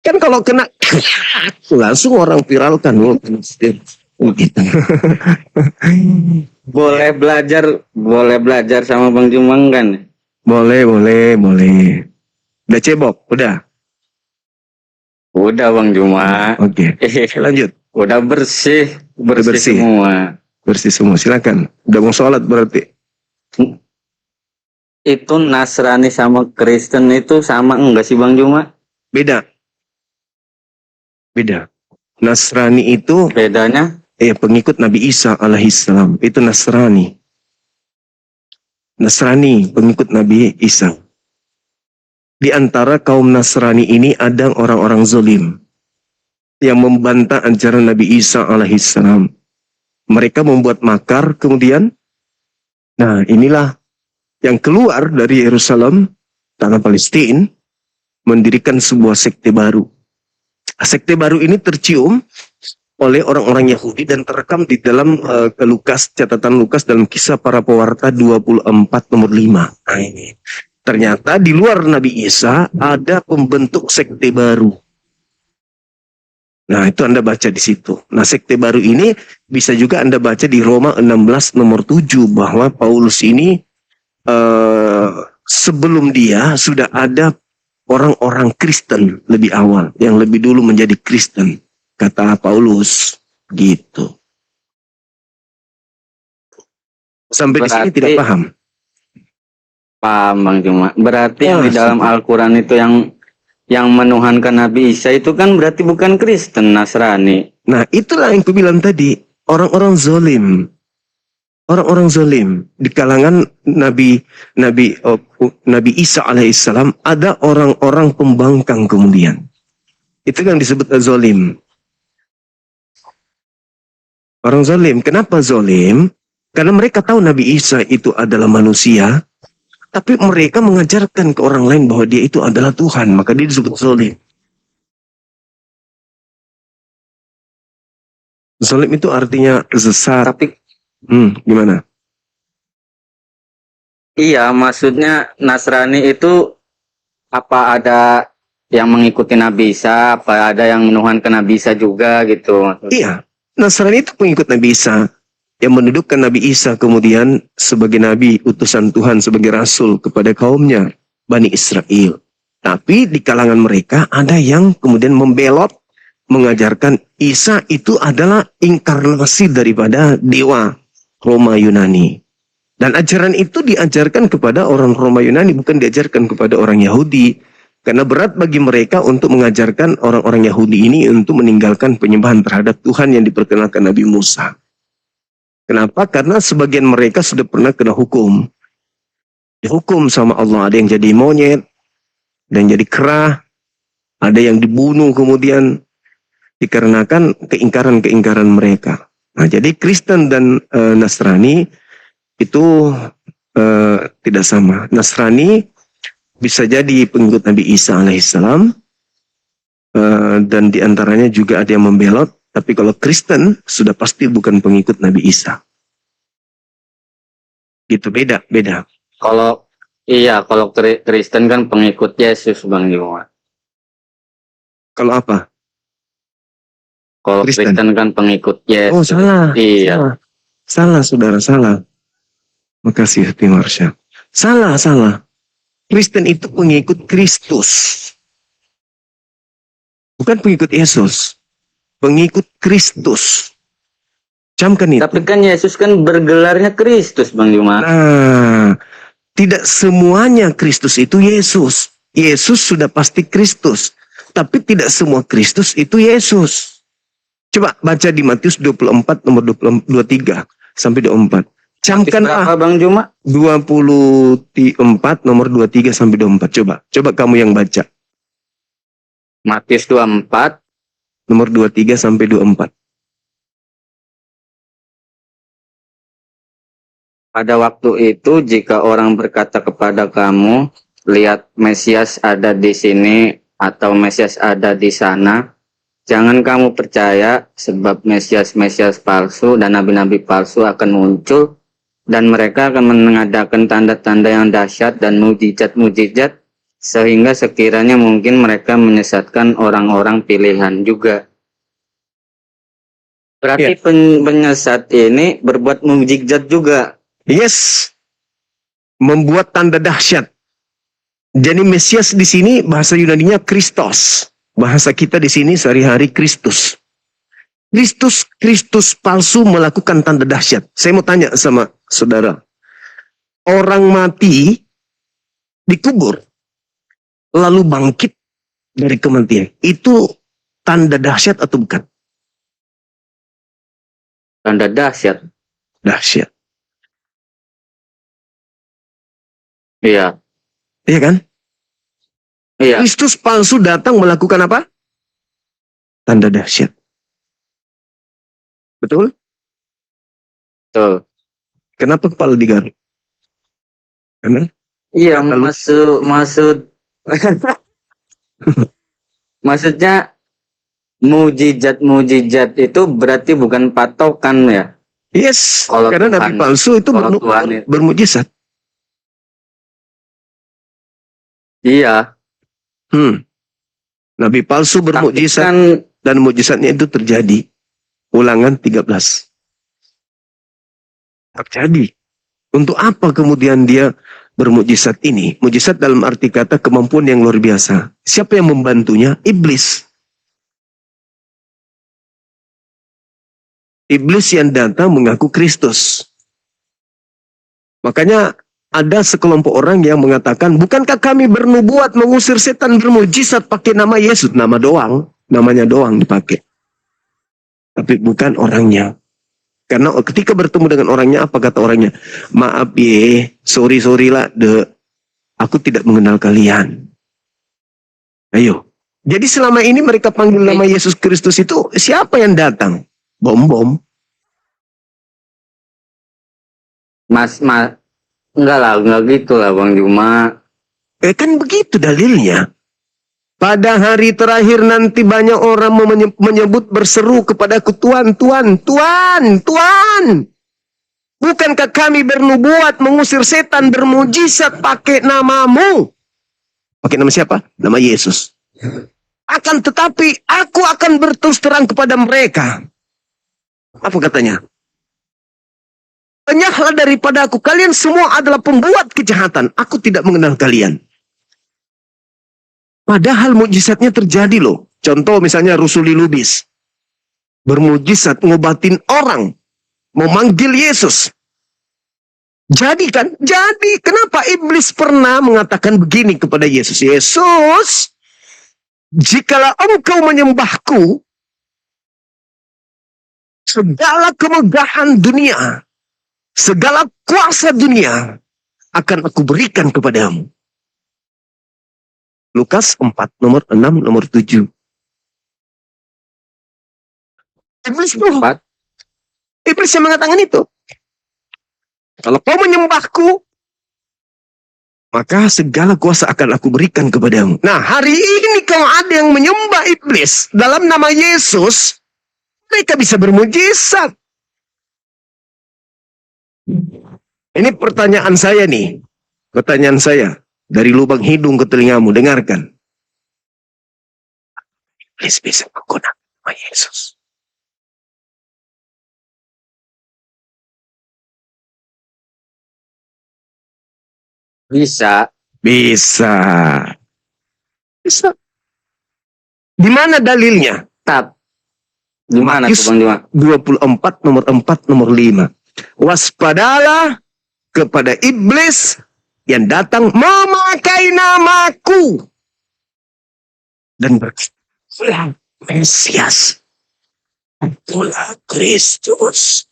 Kan kalau kena langsung orang viralkan. Gitu. boleh belajar sama Bang Jumang kan? Boleh. Udah cebok, udah. Udah Bang Juma. Oke. Lanjut. Udah bersih semua. Bersih semua, silakan. Udah mau sholat berarti. Itu Nasrani sama Kristen itu sama enggak sih Bang Juma? Beda. Nasrani itu Bedanya? pengikut Nabi Isa alaihissalam. Itu Nasrani. Pengikut Nabi Isa. Di antara kaum Nasrani ini ada orang-orang zalim yang membantah ajaran Nabi Isa alaihissalam. Mereka membuat makar, kemudian inilah yang keluar dari Yerusalem, tanah Palestina, mendirikan sebuah sekte baru. Sekte baru ini tercium oleh orang-orang Yahudi dan terekam di dalam catatan Lukas dalam Kisah Para Pewarta 24 nomor 5. Nah ini. Ternyata di luar Nabi Isa ada pembentuk sekte baru. Nah itu Anda baca di situ. Nah sekte baru ini bisa juga Anda baca di Roma 16 nomor 7 bahwa Paulus ini sebelum dia sudah ada orang-orang Kristen lebih awal, yang lebih dulu menjadi Kristen, kata Paulus, gitu. Sampai di sini tidak paham? Paham Bang Juma. Berarti yang di dalam Al-Quran itu yang menuhankan Nabi Isa itu kan berarti bukan Kristen, Nasrani. Nah itulah yang aku bilang tadi, orang-orang zalim. Orang-orang zalim di kalangan Nabi Isa alaihissalam ada orang-orang pembangkang kemudian. Itu yang disebut zalim. Orang zalim. Kenapa zalim? Karena mereka tahu Nabi Isa itu adalah manusia, tapi mereka mengajarkan ke orang lain bahwa dia itu adalah Tuhan, maka dia disebut zalim. Zalim itu artinya sesat. Tapi gimana? Iya, maksudnya Nasrani itu apa ada yang mengikuti Nabi Isa, apa ada yang menuhankan Nabi Isa juga gitu? Iya, Nasrani itu pengikut Nabi Isa, yang mendudukkan Nabi Isa kemudian sebagai Nabi, utusan Tuhan, sebagai Rasul kepada kaumnya, Bani Israel. Tapi di kalangan mereka ada yang kemudian membelot, mengajarkan Isa itu adalah inkarnasi daripada dewa Roma Yunani. Dan ajaran itu diajarkan kepada orang Roma Yunani, bukan diajarkan kepada orang Yahudi. Karena berat bagi mereka untuk mengajarkan orang-orang Yahudi ini untuk meninggalkan penyembahan terhadap Tuhan yang diperkenalkan Nabi Musa. Kenapa? Karena sebagian mereka sudah pernah kena hukum. Dihukum sama Allah, ada yang jadi monyet, ada yang jadi kera, ada yang dibunuh kemudian dikarenakan keingkaran-keingkaran mereka. Nah, jadi Kristen dan Nasrani itu tidak sama. Nasrani bisa jadi pengikut Nabi Isa alaihissalam, dan diantaranya juga ada yang membelot. Tapi kalau Kristen sudah pasti bukan pengikut Nabi Isa. Gitu, beda. Kalau Kristen kan pengikut Yesus Bang Juma. Kalau apa? Kalau Kristen kan pengikut Yesus. Oh salah. Iya. Salah saudara, salah. Makasih Tim Marsha. Salah. Kristen itu pengikut Kristus. Bukan pengikut Yesus. Pengikut Kristus. Camkan itu. Tapi kan Yesus kan bergelarnya Kristus Bang Juma. Nah, tidak semuanya Kristus itu Yesus. Yesus sudah pasti Kristus. Tapi tidak semua Kristus itu Yesus. Coba baca di Matius 24 nomor 23 sampai 24. Camkan Bang Juma? 24 nomor 23 sampai 24. Coba kamu yang baca. Matius 24 nomor 23 sampai 24. Pada waktu itu jika orang berkata kepada kamu, lihat Mesias ada di sini atau Mesias ada di sana, jangan kamu percaya, sebab Mesias-Mesias palsu dan nabi-nabi palsu akan muncul, dan mereka akan mengadakan tanda-tanda yang dahsyat dan mujizat-mujizat Sehingga sekiranya mungkin mereka menyesatkan orang-orang pilihan juga. Berarti penyesat ini berbuat mukjizat juga. Yes. Membuat tanda dahsyat. Jadi Mesias di sini bahasa Yunaninya Kristos. Bahasa kita di sini sehari-hari Kristus. Kristus palsu melakukan tanda dahsyat. Saya mau tanya sama saudara. Orang mati dikubur lalu bangkit dari kematian. Itu tanda dahsyat atau bukan? Tanda dahsyat. Dahsyat. Iya. Iya kan? Iya. Kristus palsu datang melakukan apa? Tanda dahsyat. Betul? Betul. Kenapa kepala digaruk? Karena Iya, Lalu- maksudnya mujizat itu berarti bukan patokan ya. yes, Kalau karena Tuhan- nabi palsu itu kalau Tuhan itu- bermujizat. Iya. Nabi palsu Tapi bermujizat kan dan mujizatnya itu terjadi. Ulangan 13. Terjadi. Untuk apa kemudian dia bermujizat ini? Mujizat dalam arti kata kemampuan yang luar biasa. Siapa yang membantunya? Iblis. Iblis yang datang mengaku Kristus. Makanya ada sekelompok orang yang mengatakan, bukankah kami bernubuat mengusir setan bermujizat pakai nama Yesus? Nama doang, namanya doang dipakai. Tapi bukan orangnya. Karena ketika bertemu dengan orangnya, apa kata orangnya? Maaf ye, sorry lah, aku tidak mengenal kalian. Ayo. Jadi selama ini mereka panggil nama Yesus Kristus itu, siapa yang datang? Bom-bom. enggak gitu lah Bang Juma. Kan begitu dalilnya. Pada hari terakhir nanti banyak orang menyebut berseru kepadaku, Tuhan, Tuhan, Tuhan, Tuhan. Bukankah kami bernubuat mengusir setan bermujizat pakai namamu? Pakai nama siapa? Nama Yesus. Akan tetapi aku akan berterus terang kepada mereka. Apa katanya? Enyahlah daripada aku. Kalian semua adalah pembuat kejahatan. Aku tidak mengenal kalian. Padahal mujizatnya terjadi loh. Contoh misalnya Rusuli Lubis. Bermujizat ngobatin orang. Memanggil Yesus. Jadi kan? Jadi kenapa iblis pernah mengatakan begini kepada Yesus? Yesus, jikalau engkau menyembahku, segala kemegahan dunia, segala kuasa dunia akan aku berikan kepadamu. Lukas 4, nomor 6, nomor 7. Iblis tuh. Iblis yang mengatakan itu. Kalau kau menyembahku, maka segala kuasa akan aku berikan kepadamu. Nah, hari ini kalau ada yang menyembah iblis dalam nama Yesus, mereka bisa bermujizat. Ini pertanyaan saya nih. Pertanyaan saya. Dari lubang hidung ke telingamu, dengarkan. Iblis bisa menggunakan nama Yesus. Bisa. Bisa. Bisa. Di mana dalilnya? Gimana tuh Matius Bang Juma? 24, nomor 4, nomor 5. Waspadalah kepada iblis yang datang memakai namaku dan berkata, Mesias, itulah Kristus.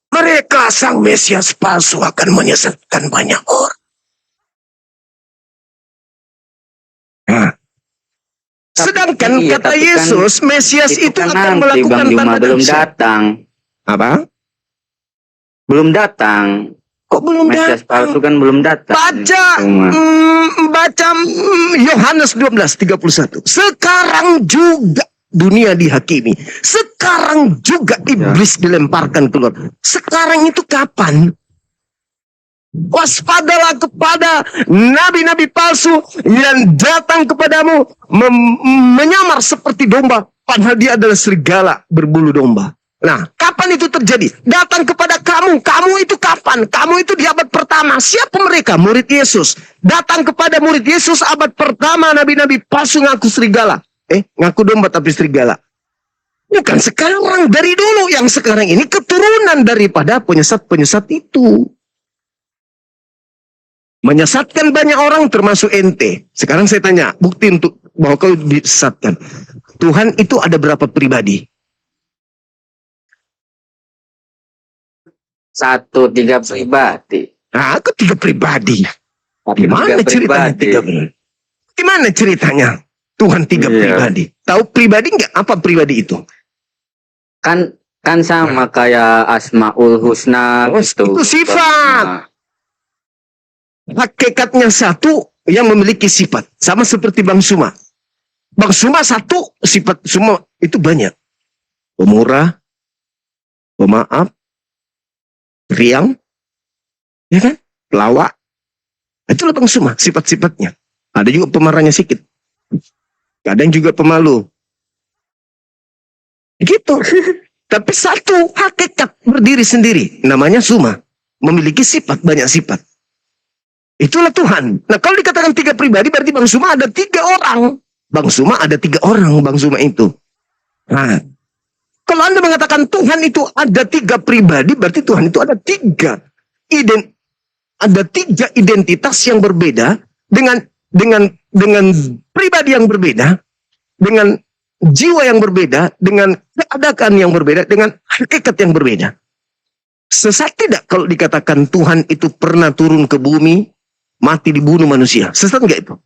Mereka sang Mesias palsu akan menyesatkan banyak orang. Nah, sedangkan iya, kata tapi kan Yesus, Mesias itu kan akan nanti melakukan Bang Juma tanda belum dahsyat. datang. Apa? Belum datang. Kok belum Mesias datang? palsu kan belum datang. Baca Yohanes 12:31. Sekarang juga dunia dihakimi. Sekarang juga iblis dilemparkan keluar. Sekarang itu kapan? Waspadalah kepada nabi-nabi palsu yang datang kepadamu menyamar seperti domba, padahal dia adalah serigala berbulu domba. Nah, kapan itu terjadi? Datang kepada kamu. Kamu itu kapan? Kamu itu di abad pertama. Siapa mereka? Murid Yesus. Datang kepada murid Yesus abad pertama, nabi-nabi palsu ngaku serigala. Ngaku domba tapi serigala. Bukan sekarang, dari dulu. Yang sekarang ini keturunan daripada penyesat-penyesat itu. Menyesatkan banyak orang termasuk ente. Sekarang saya tanya, bukti untuk bahwa kau disesatkan. Tuhan itu ada berapa pribadi? 1, 3 pribadi. Nah, aku 3 pribadi. Gimana ceritanya 3 pribadi? Gimana ceritanya Tuhan 3 pribadi? Tahu pribadi nggak? Apa pribadi itu? Kan sama kayak Asmaul Husna. Itu sifat. Hakikatnya satu yang memiliki sifat. Sama seperti Bang Suma. Bang Suma satu, sifat semua itu banyak. Pemurah, pemaaf, riang, ya kan? Pelawak. Itulah Bang Suma, sifat-sifatnya. Ada juga pemarahnya sedikit. Kadang juga pemalu. Gitu. Tapi satu hakikat berdiri sendiri. Namanya Suma. Memiliki sifat, banyak sifat. Itulah Tuhan. Nah, kalau dikatakan 3 pribadi, berarti Bang Suma ada 3 orang. Bang Suma ada 3 orang, Bang Suma itu. Nah, kalau Anda mengatakan Tuhan itu ada 3 pribadi, berarti Tuhan itu ada 3 identitas yang berbeda dengan pribadi yang berbeda, dengan jiwa yang berbeda, dengan keadaan yang berbeda, dengan hakikat yang berbeda. Sesat tidak kalau dikatakan Tuhan itu pernah turun ke bumi, mati dibunuh manusia? Sesat enggak itu?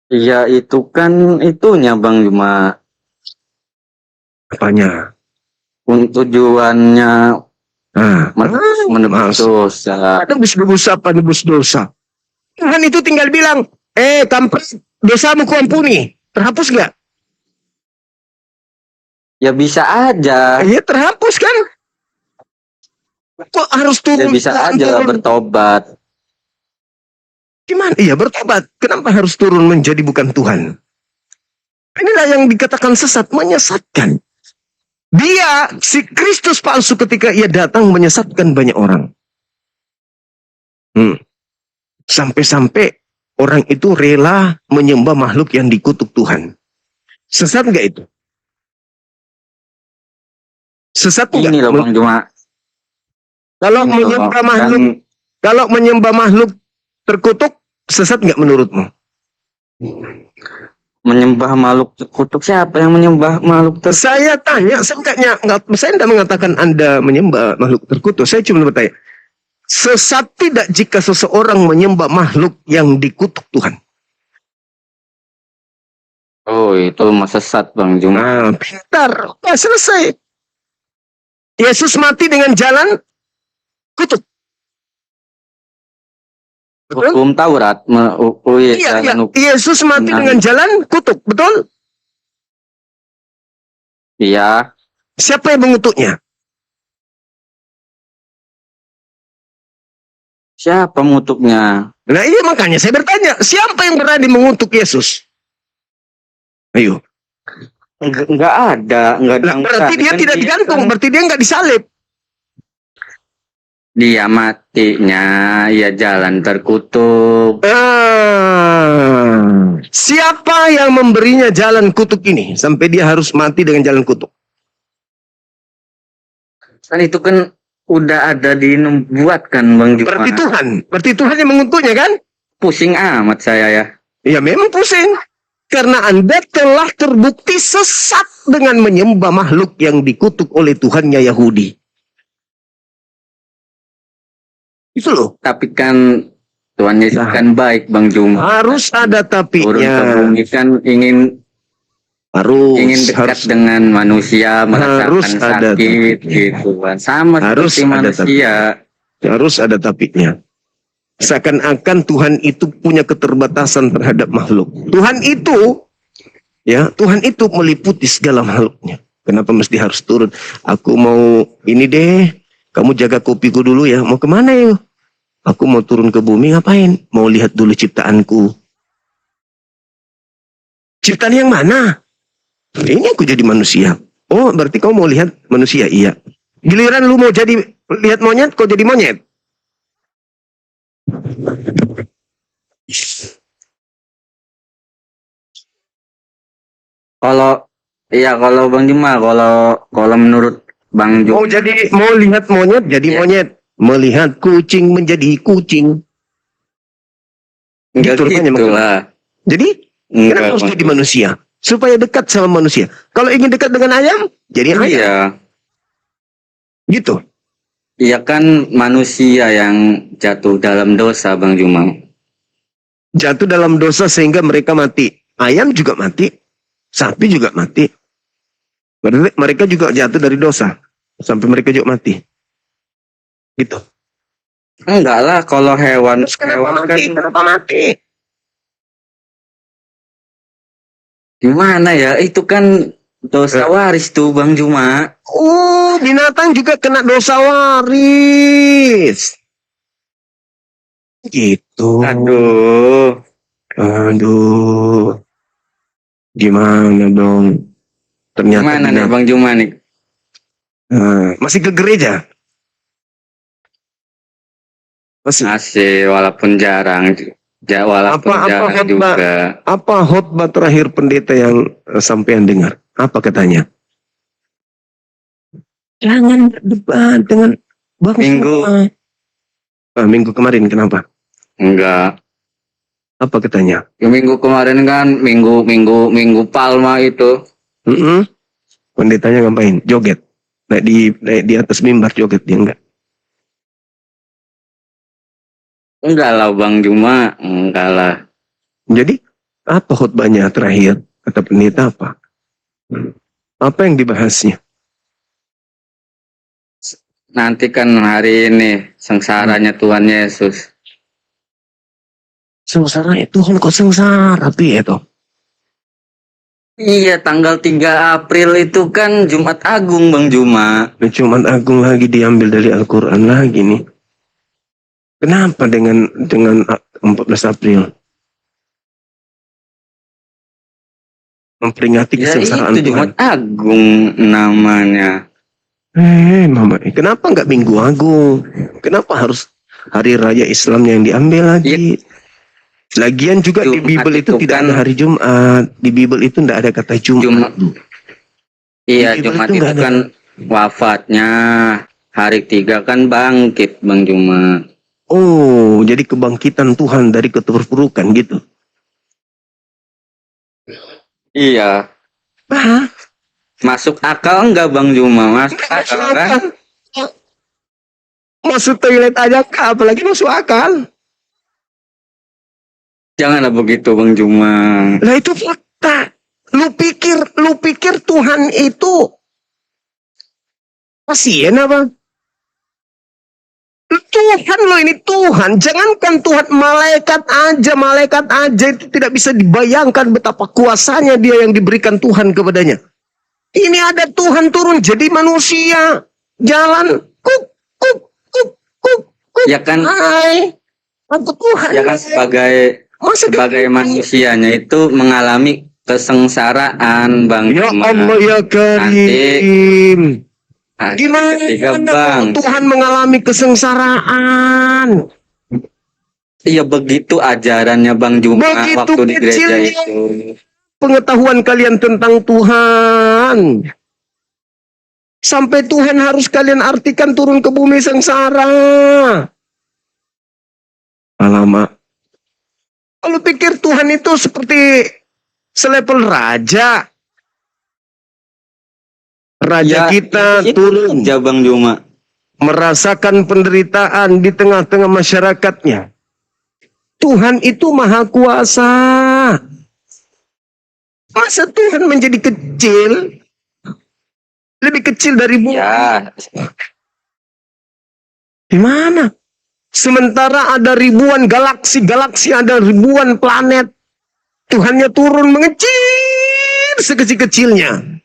Iya, itu kan itunya Bang Juma. Apanya? Tujuannya menebus dosa. Menebus dosa. Tuhan itu tinggal bilang, kampret, dosamu kuampuni. Terhapus nggak? Ya bisa aja. Ya terhapus kan? Kok harus turun? Ya bisa aja bertobat. Gimana? Iya bertobat. Kenapa harus turun menjadi bukan Tuhan? Inilah yang dikatakan sesat, menyesatkan. Dia, si Kristus palsu ketika ia datang menyesatkan banyak orang. Sampai-sampai orang itu rela menyembah makhluk yang dikutuk Tuhan. Sesat nggak itu? Sesat nggak? Ini loh Bang Juma. Kalau menyembah makhluk terkutuk, sesat nggak menurutmu? Menyembah makhluk terkutuk, siapa yang menyembah makhluk terkutuk? Saya tanya, saya tidak mengatakan Anda menyembah makhluk terkutuk. Saya cuma bertanya, sesat tidak jika seseorang menyembah makhluk yang dikutuk Tuhan? Oh, itu mah sesat Bang Juma. Pintar, selesai. Yesus mati dengan jalan kutuk. Betul? Hukum Taurat. Iya. Yesus mati dengan jalan kutuk, betul? Iya. Siapa yang mengutuknya? Siapa mengutuknya? Nah iya makanya saya bertanya, siapa yang berani mengutuk Yesus? Ayo. Enggak ada. Berarti dia tidak digantung, berarti dia nggak disalib. Dia matinya ya jalan terkutuk. Siapa yang memberinya jalan kutuk ini sampai dia harus mati dengan jalan kutuk? Kan itu kan udah ada dibuat kan Bang Juma. Berarti Tuhan yang mengutuknya kan? Pusing amat saya ya. Ya memang pusing. Karena Anda telah terbukti sesat dengan menyembah makhluk yang dikutuk oleh Tuhannya Yahudi. Itu loh. Tapi kan Tuhan Yesus kan baik Bang Juma. Harus ada tapinya. Turun ke bumi kan ingin dekat dengan manusia, merasakan sakit gitu kan. Sama seperti manusia. Harus ada tapinya. Seakan-akan Tuhan itu punya keterbatasan terhadap makhluk. Tuhan itu meliputi segala makhluknya. Kenapa mesti harus turun? Aku mau ini deh. Kamu jaga kopiku dulu ya. Mau kemana yuk? Aku mau turun ke bumi ngapain? Mau lihat dulu ciptaanku. Ciptaan yang mana? Ini aku jadi manusia. Oh, berarti kau mau lihat manusia? Iya. Giliran lu mau jadi lihat monyet, kau jadi monyet. Kalau iya kalau Bang Juma, kalau menurut Bang Juma, Mau lihat monyet jadi Iya. monyet. Melihat kucing menjadi kucing. enggak Gitu rupanya, gitu lah. Jadi Enggak, kenapa harus Bang. jadi manusia? Supaya dekat sama manusia. Kalau ingin dekat dengan ayam, jadi ayam. Iya, Gitu. iya kan manusia yang jatuh dalam dosa Bang Juma. Jatuh dalam dosa sehingga mereka mati. Ayam juga mati. Sapi juga mati. Berarti mereka juga jatuh dari dosa. Sampai mereka juga mati. Gitu. Enggak lah, kalau hewan Terus kenapa hewan kan mati? Kenapa mati? gimana ya? Itu kan dosa waris tuh Bang Juma. Oh, binatang juga kena dosa waris. Gitu. Aduh, Aduh. Gimana dong? Ternyata gimana nih binatang. Bang Juma nih? Masih ke gereja? Masih. Masih walaupun jarang, walaupun Apa jarang khotbah? juga. Apa khotbah terakhir pendeta yang sampean dengar? Apa katanya? Jangan berdebat dengan bangsa. Minggu kemarin kenapa? Enggak. Apa katanya? Ya, minggu kemarin kan minggu Palma itu. Pendetanya ngapain? Joget. Naik di atas mimbar joget dia enggak? Enggak lah Bang Juma, enggak lah. Jadi apa khotbahnya terakhir? Kata pendeta apa? Apa yang dibahasnya? Nanti kan hari ini sengsaranya Tuhan Yesus. Sengsara ya Tuhan kok sengsara tuh ya toh? Iya, tanggal 3 April itu kan Jumat Agung Bang Juma. Cuman Agung lagi diambil dari Al-Quran lagi nih. Kenapa dengan 14 April? Memperingati Ya kesengsaraan itu Tuhan. Jumat Agung namanya. Mama, kenapa nggak Minggu Agung? Kenapa harus hari raya Islam yang diambil lagi? Lagian juga di Jumat Bible itu itu tidak kan- ada hari Jumat. Di Bible itu tidak ada kata Jumat. Iya, Di Bible Jumat itu itu nggak ada. kan wafatnya. Hari 3 kan bangkit Bang Juma. Oh, jadi kebangkitan Tuhan dari keterpurukan gitu. Iya. Hah? Masuk akal enggak Bang Juma? Masuk akal kan? Masuk toilet aja, apalagi masuk akal. Janganlah begitu Bang Juma. Lah itu fakta. Lu pikir Tuhan itu pasien apa? Tuhan lo ini Tuhan. Jangankan Tuhan, malaikat aja itu tidak bisa dibayangkan betapa kuasanya dia yang diberikan Tuhan kepadanya. Ini ada Tuhan turun jadi manusia. Jalan kuk kuk kuk kuk kuk. Ya kan, Hai. Aku Tuhan. ya kan sebagai manusianya itu mengalami kesengsaraan Bang Ya Juma. Allah ya Karim. Gimana Ketika Bang, Tuhan mengalami kesengsaraan? iya begitu ajarannya Bang Juma Begitu waktu di gereja kecilnya itu. pengetahuan kalian tentang Tuhan. Sampai Tuhan harus kalian artikan turun ke bumi sengsara. Alamak. Kalau pikir Tuhan itu seperti selevel raja. Raja Ya, kita itu turun aja Bang Juma. merasakan penderitaan di tengah-tengah masyarakatnya. Tuhan itu maha kuasa. Masa Tuhan menjadi kecil? Lebih kecil dari bumi? Ya, Gimana? Sementara ada ribuan galaksi, ada ribuan planet. Tuhannya turun mengecil sekecil-kecilnya.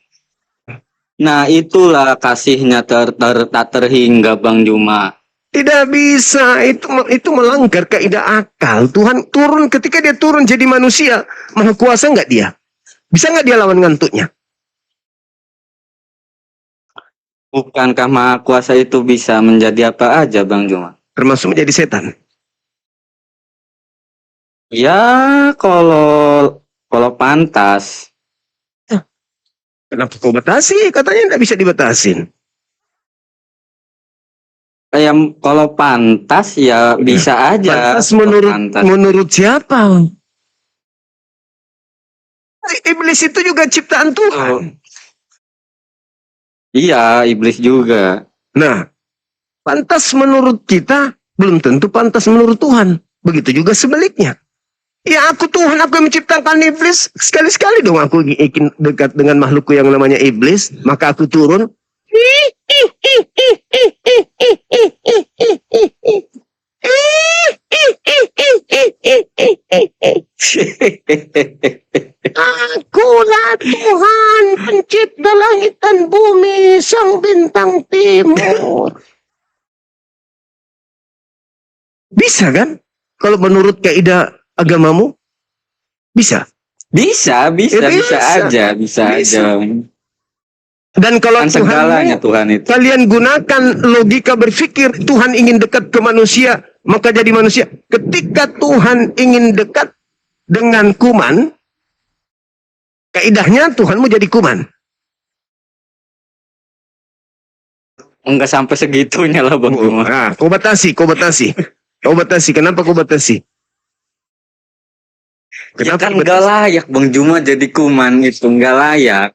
Nah, itulah kasihnya tak terhingga, Bang Juma. Tidak bisa, itu melanggar kaidah akal. Tuhan turun, ketika dia turun jadi manusia, maha kuasa nggak dia? Bisa nggak dia lawan ngantuknya? Bukankah Maha Kuasa itu bisa menjadi apa aja, Bang Juma? Termasuk menjadi setan. Ya, kalau pantas. Kenapa kau batasi? Katanya tidak bisa dibatasin. Kalau pantas ya bisa aja. Pantas Kalau pantas. menurut siapa? Iblis itu juga ciptaan Tuhan. Iya, iblis juga. Nah, pantas menurut kita belum tentu pantas menurut Tuhan. Begitu juga sebaliknya. Ya aku Tuhan, aku yang menciptakan iblis. Sekali-sekali dong aku ingin dekat dengan makhlukku yang namanya iblis. Maka aku turun. Akulah Tuhan pencipta langit dan bumi, sang bintang timur. Bisa kan? Kalau menurut kaidah agamamu? Bisa. Bisa aja. Dan kalau Kan segalanya Tuhan itu. Kalian gunakan logika berpikir Tuhan ingin dekat ke manusia, maka jadi manusia. Ketika Tuhan ingin dekat dengan kuman, kaidahnya Tuhan mau jadi kuman. Enggak sampai segitunya lah, Bang Juma. Nah, kau batasi. Kenapa kau batasi? Ya Kenapa kan enggak layak, Bang Juma, jadi kuman itu enggak layak.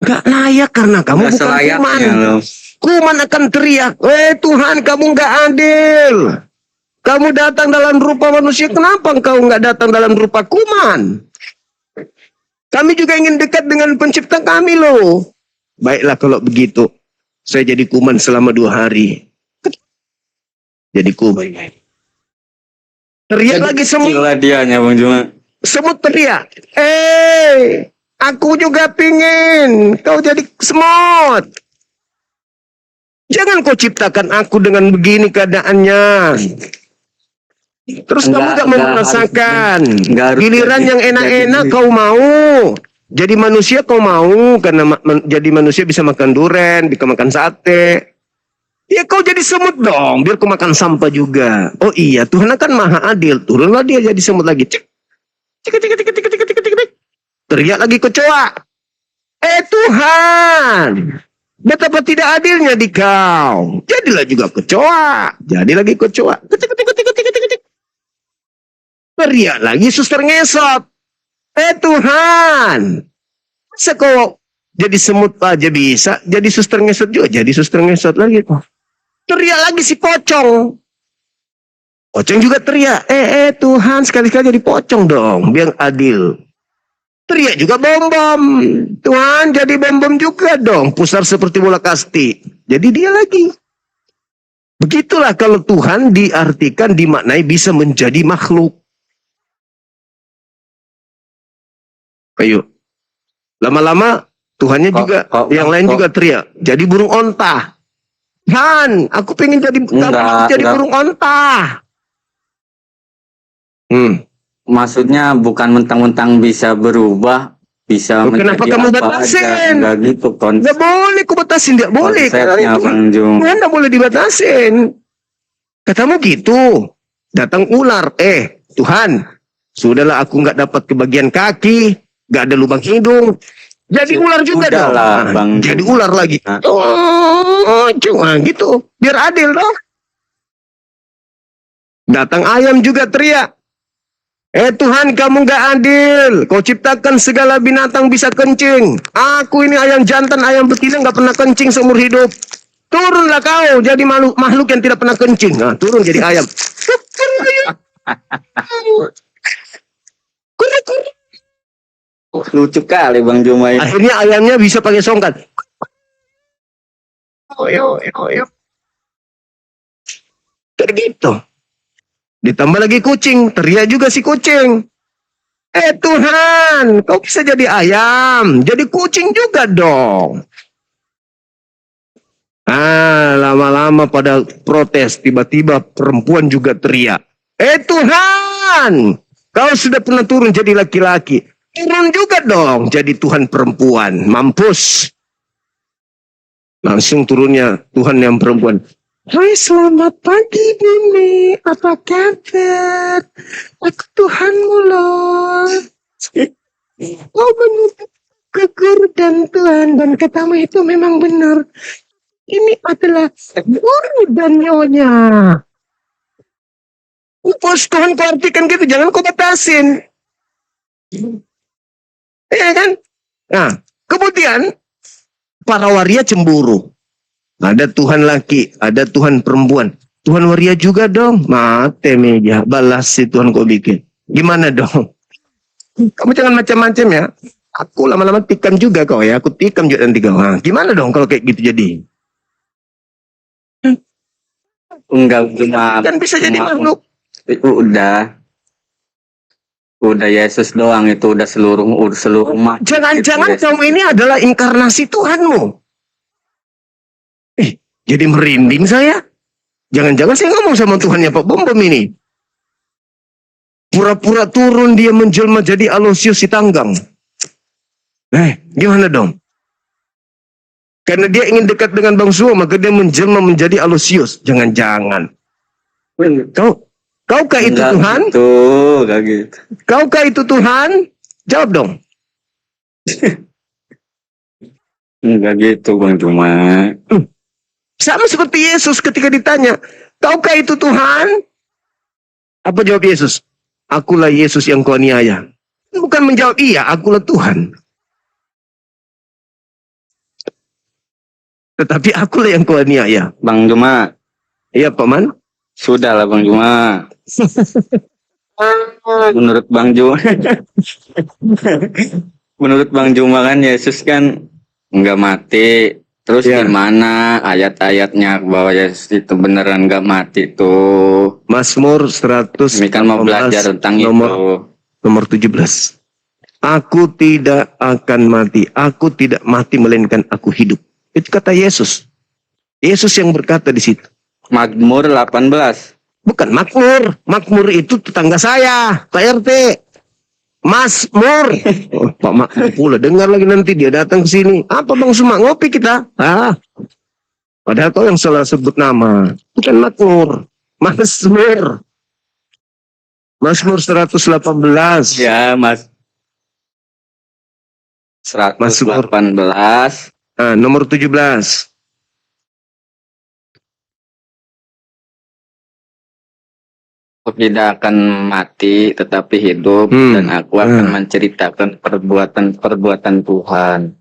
Gak layak karena kamu Enggak bukan kuman. selayaknya loh. Kuman akan teriak, Tuhan kamu gak adil. Kamu datang dalam rupa manusia, kenapa engkau gak datang dalam rupa kuman? Kami juga ingin dekat dengan pencipta kami loh. Baiklah kalau begitu, saya jadi kuman selama 2 hari. Jadi kuman. Teriak lagi semut. Gila dianya, Bang Juma. Semut teriak, aku juga pingin kau jadi semut. Jangan kau ciptakan aku dengan begini keadaannya. Terus kamu gak mau merasakan. Giliran yang enak-enak kau mau. Jadi manusia kau mau. Karena jadi manusia bisa makan duren, bisa makan sate. Ya kau jadi semut dong, biar kau makan sampah juga. Oh iya, Tuhan akan maha adil. Turunlah dia jadi semut lagi. Cek. Teriak lagi kecoa. Tuhan, betapa tidak adilnya di kau. Jadilah juga kecoa. Jadi lagi kecoa. Teriak lagi suster ngesot. Tuhan, masa kau jadi semut aja bisa, jadi suster ngesot juga, jadi suster ngesot lagi kok. Teriak lagi si pocong. Pocong juga teriak, Tuhan sekali-kali jadi pocong dong, biar adil. Teriak juga bom-bom. Tuhan jadi bom-bom juga dong, pusar seperti bola kasti. Jadi dia lagi. Begitulah kalau Tuhan diartikan, dimaknai bisa menjadi makhluk. Ayo. Lama-lama Tuhannya juga, yang lain juga teriak. Jadi burung onta. Han, aku pengen jadi burung onta. Maksudnya bukan mentang-mentang bisa berubah, bisa kenapa menjadi kamu apa batasin? aja. Enggak gitu konsep. Nggak boleh ku batasin, nggak boleh. Konsepnya, Bang Jum. Tuhan nggak boleh dibatasin. Katamu gitu. Datang ular, Tuhan, sudahlah aku nggak dapat kebagian kaki, nggak ada lubang hidung. Jadi ular juga dong. Bang, jadi ular lagi. Cuma gitu. Biar adil dong. Datang ayam juga teriak. Tuhan kamu gak adil. Kau ciptakan segala binatang bisa kencing. Aku ini ayam jantan, ayam betina gak pernah kencing seumur hidup. Turunlah kau jadi makhluk yang tidak pernah kencing. Nah, turun jadi ayam. Lucu kali Bang Juma. Akhirnya ayamnya bisa pakai songkat. Tergitu. Ditambah lagi kucing, teriak juga si kucing. Tuhan, kau bisa jadi ayam, jadi kucing juga dong. Lama-lama pada protes, tiba-tiba perempuan juga teriak. Tuhan, kau sudah pernah turun jadi laki-laki. Turun juga dong jadi Tuhan perempuan. Mampus. Langsung turunnya Tuhan yang perempuan. Hai, selamat pagi Bumi. Apa kabar? Aku Tuhanmu loh. Kau benar ke guru dan Tuhan. Dan katamu itu memang benar. Ini adalah guru dan nyonya. Bos Tuhan kau artikan gitu. Jangan kau batasin. Iya kan? Nah, kemudian para waria cemburu. Ada Tuhan laki, ada Tuhan perempuan. Tuhan waria juga dong. Mate meja, balas si Tuhan kau bikin. Gimana dong? Kamu jangan macam-macam ya. Aku lama-lama tikam juga kau ya. Aku tikam juga nanti kau. Nah, gimana dong kalau kayak gitu jadi? Enggak, cuma Kan bisa jadi makhluk. Udah Yesus doang, itu udah seluruh umat. Jangan-jangan Yesus. kamu ini adalah inkarnasi Tuhanmu. Jadi merinding saya. Jangan-jangan saya ngomong sama Tuhannya Pak Bom ini. Pura-pura turun dia menjelma jadi Aloysius Sitanggang. Gimana dong? Karena dia ingin dekat dengan Bang Suwo, maka dia menjelma menjadi Aloysius. Jangan-jangan. Kaukah itu Enggak Tuhan? gitu, enggak gitu. Kaukah itu Tuhan? Jawab dong. Enggak gitu Bang Cuma. Sama seperti Yesus ketika ditanya, kaukah itu Tuhan? Apa jawab Yesus? Akulah Yesus yang kau aniaya. Bukan menjawab iya, akulah Tuhan. Tetapi akulah yang kau aniaya. Bang Cuma, Iya Pak Man? sudahlah Bang Cuma. Menurut Bang Cuma, menurut Bang Cuma kan Yesus kan enggak mati. Terus Ya. gimana ayat-ayatnya bahwa Yesus itu beneran enggak mati tuh? Mazmur 100 Kami kan mau belajar tentang nomor 17. Aku tidak akan mati. Aku tidak mati melainkan aku hidup. Itu kata Yesus. Yesus yang berkata di situ. Mazmur 18. Bukan makmur. Makmur itu tetangga saya, Pak RT. Mazmur. Oh, Pak Makmur pula. Dengar lagi nanti dia datang ke sini. Apa Bang Suma? Ngopi kita. Padahal kau yang salah sebut nama. Bukan makmur. Mazmur. Mazmur 118. Ya, Mas. 118. Nomor 17. Aku tidak akan mati tetapi hidup dan aku akan menceritakan perbuatan-perbuatan Tuhan.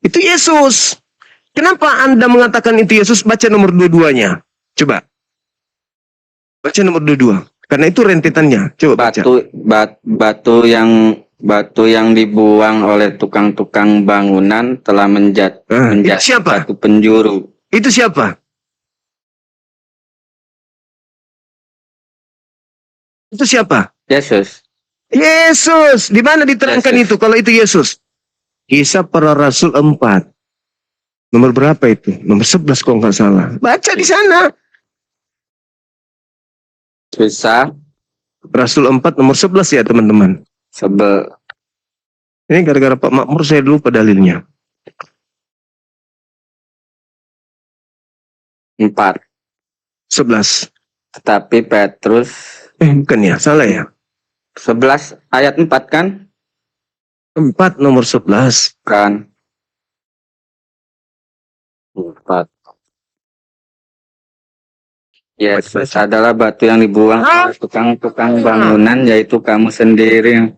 Itu Yesus. Kenapa Anda mengatakan itu Yesus? Baca nomor 22-nya. Coba. Baca nomor 22. Karena itu rentetannya. Coba baca. Batu yang dibuang oleh tukang-tukang bangunan telah menjadi siapa? batu penjuru. Itu siapa? Itu siapa? Yesus. Yesus. Di mana diterangkan Yesus. itu kalau itu Yesus? Kisah Para Rasul 4. Nomor berapa itu? Nomor 11 kalau nggak salah. Baca di sana. Kisah Rasul 4 nomor 11 ya teman-teman. Ini gara-gara Pak Makmur saya lupa dalilnya. 4. 11. Tetapi Petrus Bukan ya, salah ya. 11 ayat 4 kan? 4 nomor 11. Kan. 4. Yesus adalah batu yang dibuang oleh tukang-tukang bangunan, yaitu kamu sendiri.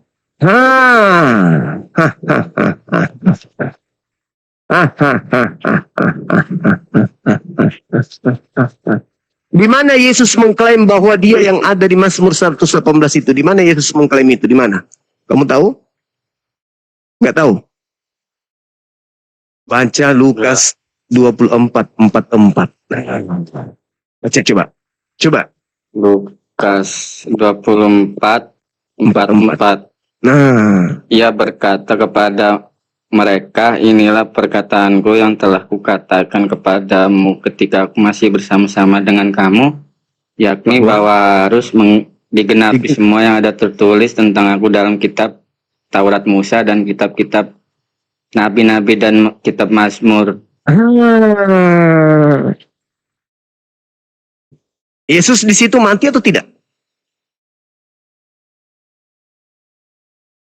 Di mana Yesus mengklaim bahwa dia yang ada di Mazmur 118 itu? Di mana Yesus mengklaim itu? Di mana? Kamu tahu? Nggak tahu? Baca Lukas 24:44. Baca coba. Coba. Lukas 24:44. Nah, Ia berkata kepada mereka, inilah perkataanku yang telah kukatakan kepadamu ketika aku masih bersama-sama dengan kamu, yakni bahwa harus digenapi semua yang ada tertulis tentang aku dalam kitab Taurat Musa dan kitab-kitab nabi-nabi dan kitab Mazmur. Yesus di situ mati atau tidak?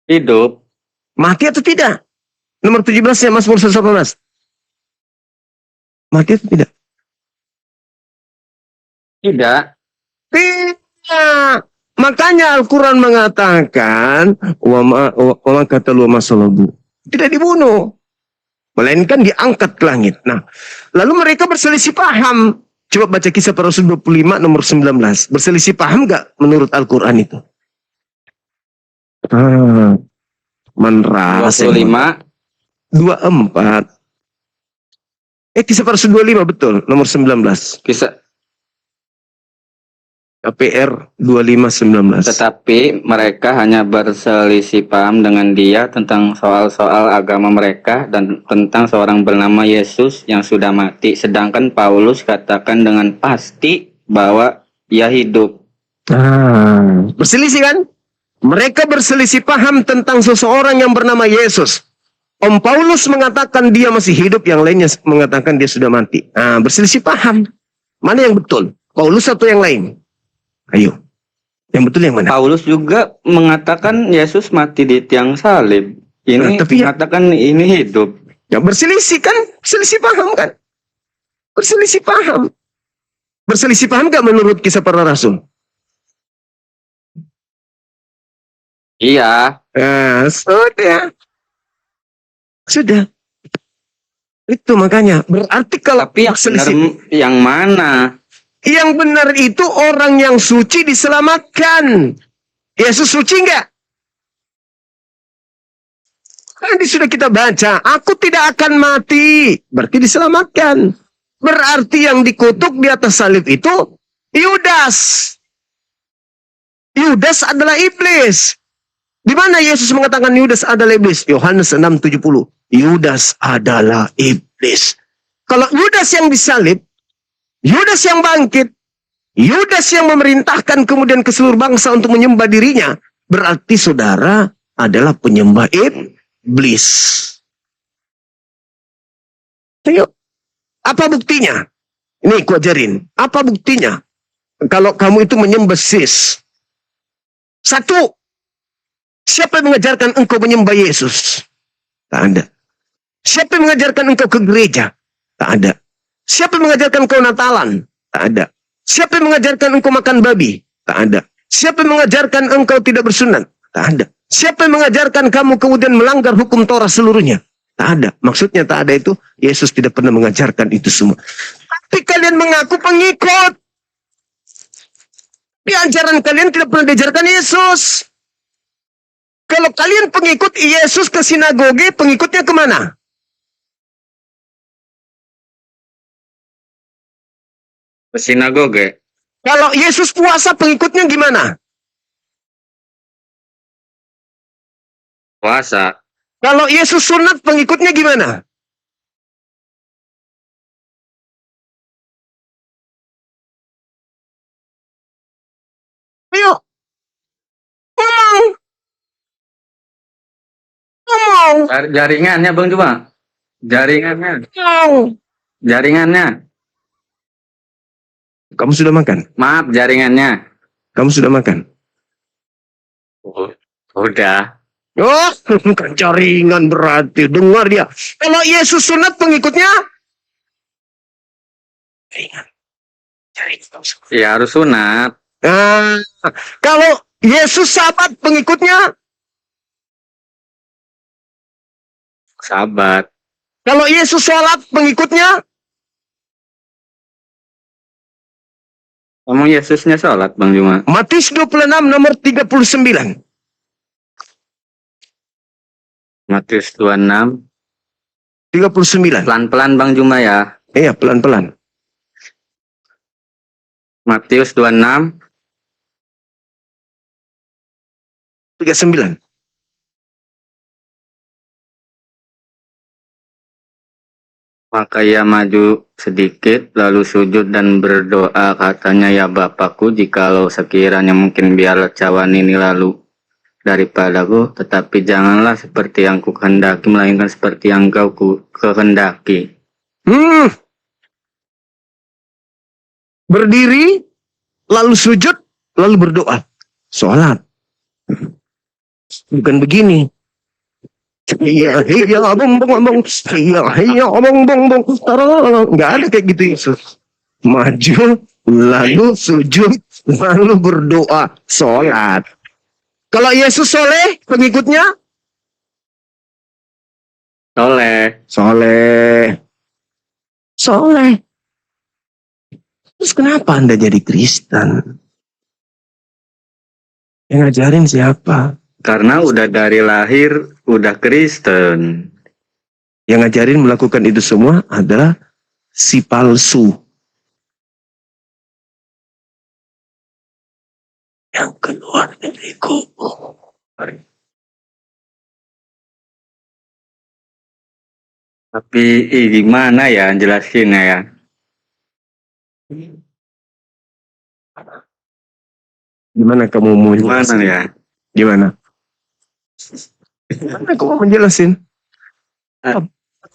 Hidup. Mati atau tidak? Nomor 17 ya, Mazmur 118. Mati atau tidak? Tidak. Tidak. Makanya Al-Quran mengatakan, wama qatalu wa ma salabu. Tidak dibunuh. Melainkan diangkat ke langit. Nah, lalu mereka berselisih paham. Coba baca Kisah Para Rasul 25 nomor 19. Berselisih paham nggak menurut Al-Quran itu? Menras 25. 24. Kisah Para Rasul 25 betul, nomor 19. Kisah. KPR 2519. Tetapi mereka hanya berselisih paham dengan dia tentang soal-soal agama mereka dan tentang seorang bernama Yesus yang sudah mati. Sedangkan Paulus katakan dengan pasti bahwa ia hidup. Berselisih kan? Mereka berselisih paham tentang seseorang yang bernama Yesus. Om Paulus mengatakan dia masih hidup, yang lainnya mengatakan dia sudah mati. Berselisih paham. Mana yang betul? Paulus atau yang lain? Ayo. Yang betul yang mana? Paulus juga mengatakan Yesus mati di tiang salib. Ini mengatakan ini hidup. Ya berselisih kan? Berselisih paham kan? Berselisih paham. Berselisih paham gak menurut Kisah Para Rasul? Iya. Sudah. Sudah. Itu makanya. Berarti kalau yang benar yang mana? Yang benar itu orang yang suci diselamatkan. Yesus suci enggak? Tadi sudah kita baca. Aku tidak akan mati. Berarti diselamatkan. Berarti yang dikutuk di atas salib itu Yudas. Yudas adalah iblis. Di mana Yesus mengatakan Yudas adalah iblis? Yohanes 6:70. Yudas adalah iblis. Kalau Yudas yang disalib, Yudas yang bangkit, Yudas yang memerintahkan kemudian ke seluruh bangsa untuk menyembah dirinya, berarti saudara adalah penyembah iblis. Ayo, apa buktinya? Ini ku ajarin. Apa buktinya? Kalau kamu itu menyembah sis. Satu, siapa yang mengajarkan engkau menyembah Yesus? Tak ada. Siapa yang mengajarkan engkau ke gereja? Tak ada. Siapa yang mengajarkan engkau Natalan? Tak ada. Siapa yang mengajarkan engkau makan babi? Tak ada. Siapa yang mengajarkan engkau tidak bersunat? Tak ada. Siapa yang mengajarkan kamu kemudian melanggar hukum Torah seluruhnya? Tak ada. Maksudnya tak ada itu, Yesus tidak pernah mengajarkan itu semua. Tapi kalian mengaku pengikut. Di ajaran kalian tidak pernah diajarkan Yesus. Kalau kalian pengikut Yesus ke sinagoge, pengikutnya kemana? Ke sinagoge. Kalau Yesus puasa, pengikutnya gimana? Puasa. Kalau Yesus sunat, pengikutnya gimana? Ayo. Ngomong. Ngomong. Jaringannya Bang Cuma. Jaringannya. Ngomong. Jaringannya. Kamu sudah makan? Maaf, jaringannya. Kamu sudah makan? Udah. Oh, kan jaringan berarti. Dengar dia. Kalau Yesus sunat, pengikutnya? Jaringan. Ya harus sunat. Kalau Yesus sabat, pengikutnya? Sabat. Kalau Yesus sholat, pengikutnya? Kamu Yesusnya sholat Bang Juma. Matius 26 nomor 39. Matius 26. 39. Pelan-pelan Bang Juma ya. Iya, pelan-pelan. Matius 26. 39. Maka ia maju sedikit, lalu sujud dan berdoa. Katanya, ya Bapakku, jikalau sekiranya mungkin biarlah cawan ini lalu daripadaku, tetapi janganlah seperti yang ku kehendaki, melainkan seperti yang kau kehendaki. Berdiri, lalu sujud, lalu berdoa. Sholat. Bukan begini. Iya, bong, nggak ada kayak gitu Yesus. Maju, lalu sujud, lalu berdoa, sholat. Kalau Yesus soleh, pengikutnya soleh. Terus kenapa Anda jadi Kristen? Yang ngajarin siapa? Karena udah dari lahir udah Kristen. Yang ngajarin melakukan itu semua adalah si palsu. Yang keluar dari kubur. Tapi gimana ya jelasinnya ya? Gimana kamu mau Gimana jelasin? ya? Gimana kamu mau menjelasin?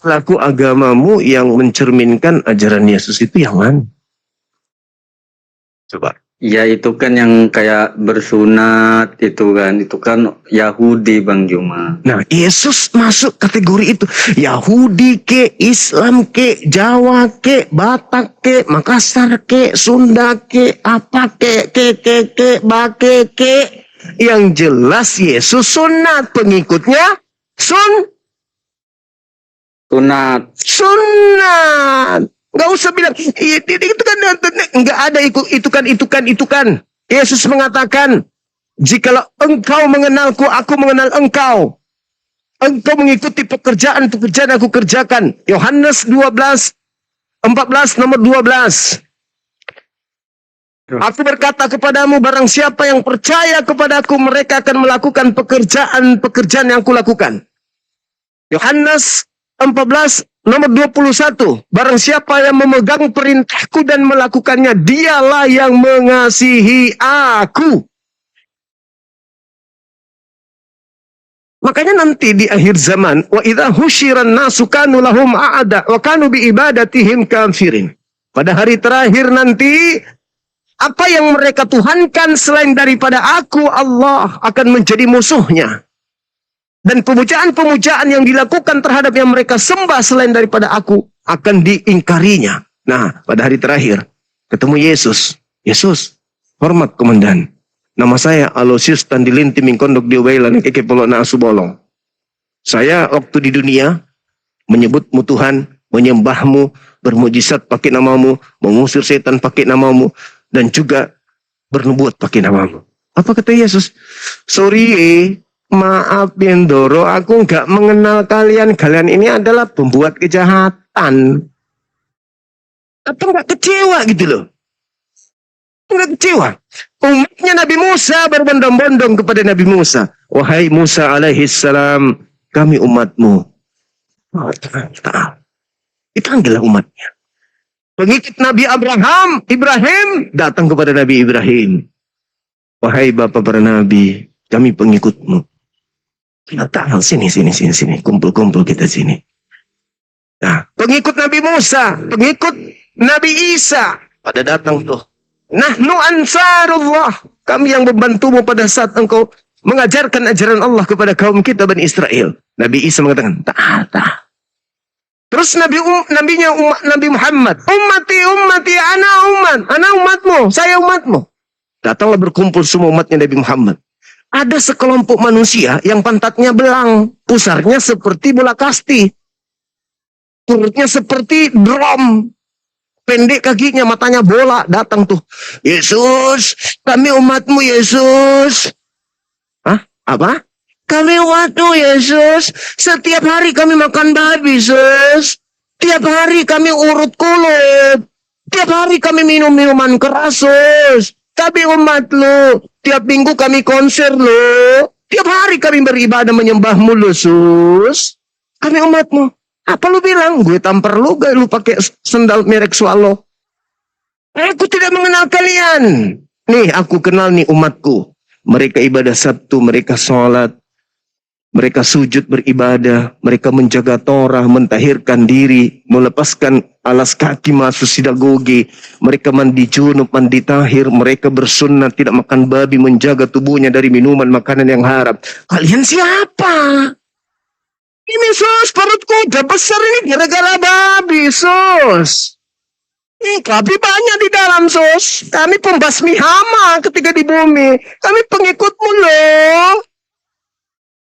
Laku agamamu yang mencerminkan ajaran Yesus itu yang mana? Coba. Ya itu kan yang kayak bersunat itu kan Yahudi Bang Juma. Nah, Yesus masuk kategori itu. Yahudi ke, Islam ke, Jawa ke, Batak ke, Makassar ke, Sunda ke, apa ke, bake ke. Yang jelas Yesus sunat, pengikutnya sunat. Gak usah bilang itu kan nggak ada itu kan. Yesus mengatakan, jikalau engkau mengenalku, aku mengenal engkau. Engkau mengikuti pekerjaan aku kerjakan. Yohanes 12:14 nomor 12. Aku berkata kepadamu, barang siapa yang percaya kepadaku, mereka akan melakukan pekerjaan yang kulakukan. Yohanes 14 nomor 21. Barang siapa yang memegang perintahku dan melakukannya, dialah yang mengasihi aku. Makanya nanti di akhir zaman, wa idza husyiran nasu kanu lahum a'ada wa kanu bi ibadatihim kafirin. Pada hari terakhir nanti, apa yang mereka tuhankan selain daripada aku, Allah, akan menjadi musuhnya. Dan pemujaan-pemujaan yang dilakukan terhadap yang mereka sembah selain daripada aku akan diingkarinya. Nah, pada hari terakhir ketemu Yesus. Yesus, hormat komandan. Nama saya Aloysius Tandilinti Mingkondok Diwailan Keke Polona Asubolong. Saya waktu di dunia menyebutmu Tuhan, menyembahmu, bermujizat pakai namamu, mengusir setan pakai namamu, dan juga bernubuat pakai namamu. Apa kata Yesus? Sorry, maaf Bendoro, aku nggak mengenal kalian. Kalian ini adalah pembuat kejahatan. Apa nggak kecewa gitu loh? Nggak kecewa. Umatnya Nabi Musa berbondong-bondong kepada Nabi Musa. Wahai Musa alaihissalam, kami umatmu. Itu adalah umatnya. Pengikut Nabi Ibrahim datang kepada Nabi Ibrahim. Wahai Bapak para Nabi, kami pengikutmu. Datang sini. Kumpul kita sini. Nah, pengikut Nabi Musa, pengikut Nabi Isa, pada datang tuh. Nahnu ansarullah. Kami yang membantumu pada saat engkau mengajarkan ajaran Allah kepada kaum kita Bani Israel. Nabi Isa mengatakan, tak. Terus Nabi Muhammad, ummati, ana umatmu, saya umatmu. Datanglah berkumpul semua umatnya Nabi Muhammad. Ada sekelompok manusia yang pantatnya belang, pusarnya seperti bola kasti, perutnya seperti drum, pendek kakinya, matanya bola. Datang tuh, Yesus, kami umatmu Yesus. Hah? Apa? Kami umatmu Yesus. Setiap hari kami makan babi, Yesus. Tiap hari kami urut kulit. Tiap hari kami minum minuman keras, Yesus. Kami umat lu. Tiap minggu kami konser lu. Tiap hari kami beribadah menyembahmu, Yesus. Kami umatmu. Apa lu bilang? Gue tampar lu, gak lu pakai sendal merek Swallow. Aku tidak mengenal kalian. Nih, aku kenal nih umatku. Mereka ibadah Sabtu, mereka sholat, mereka sujud beribadah, mereka menjaga Torah, mentahirkan diri, melepaskan alas kaki masuk sinagoge, mereka mandi junub, mandi tahir, mereka bersunnah, tidak makan babi, menjaga tubuhnya dari minuman makanan yang haram. Kalian siapa? Ini sus, perutku udah besar ini gara-gara babi, sus. Babi banyak di dalam, sus. Kami pembasmi hama ketika di bumi. Kami pengikutmu loh.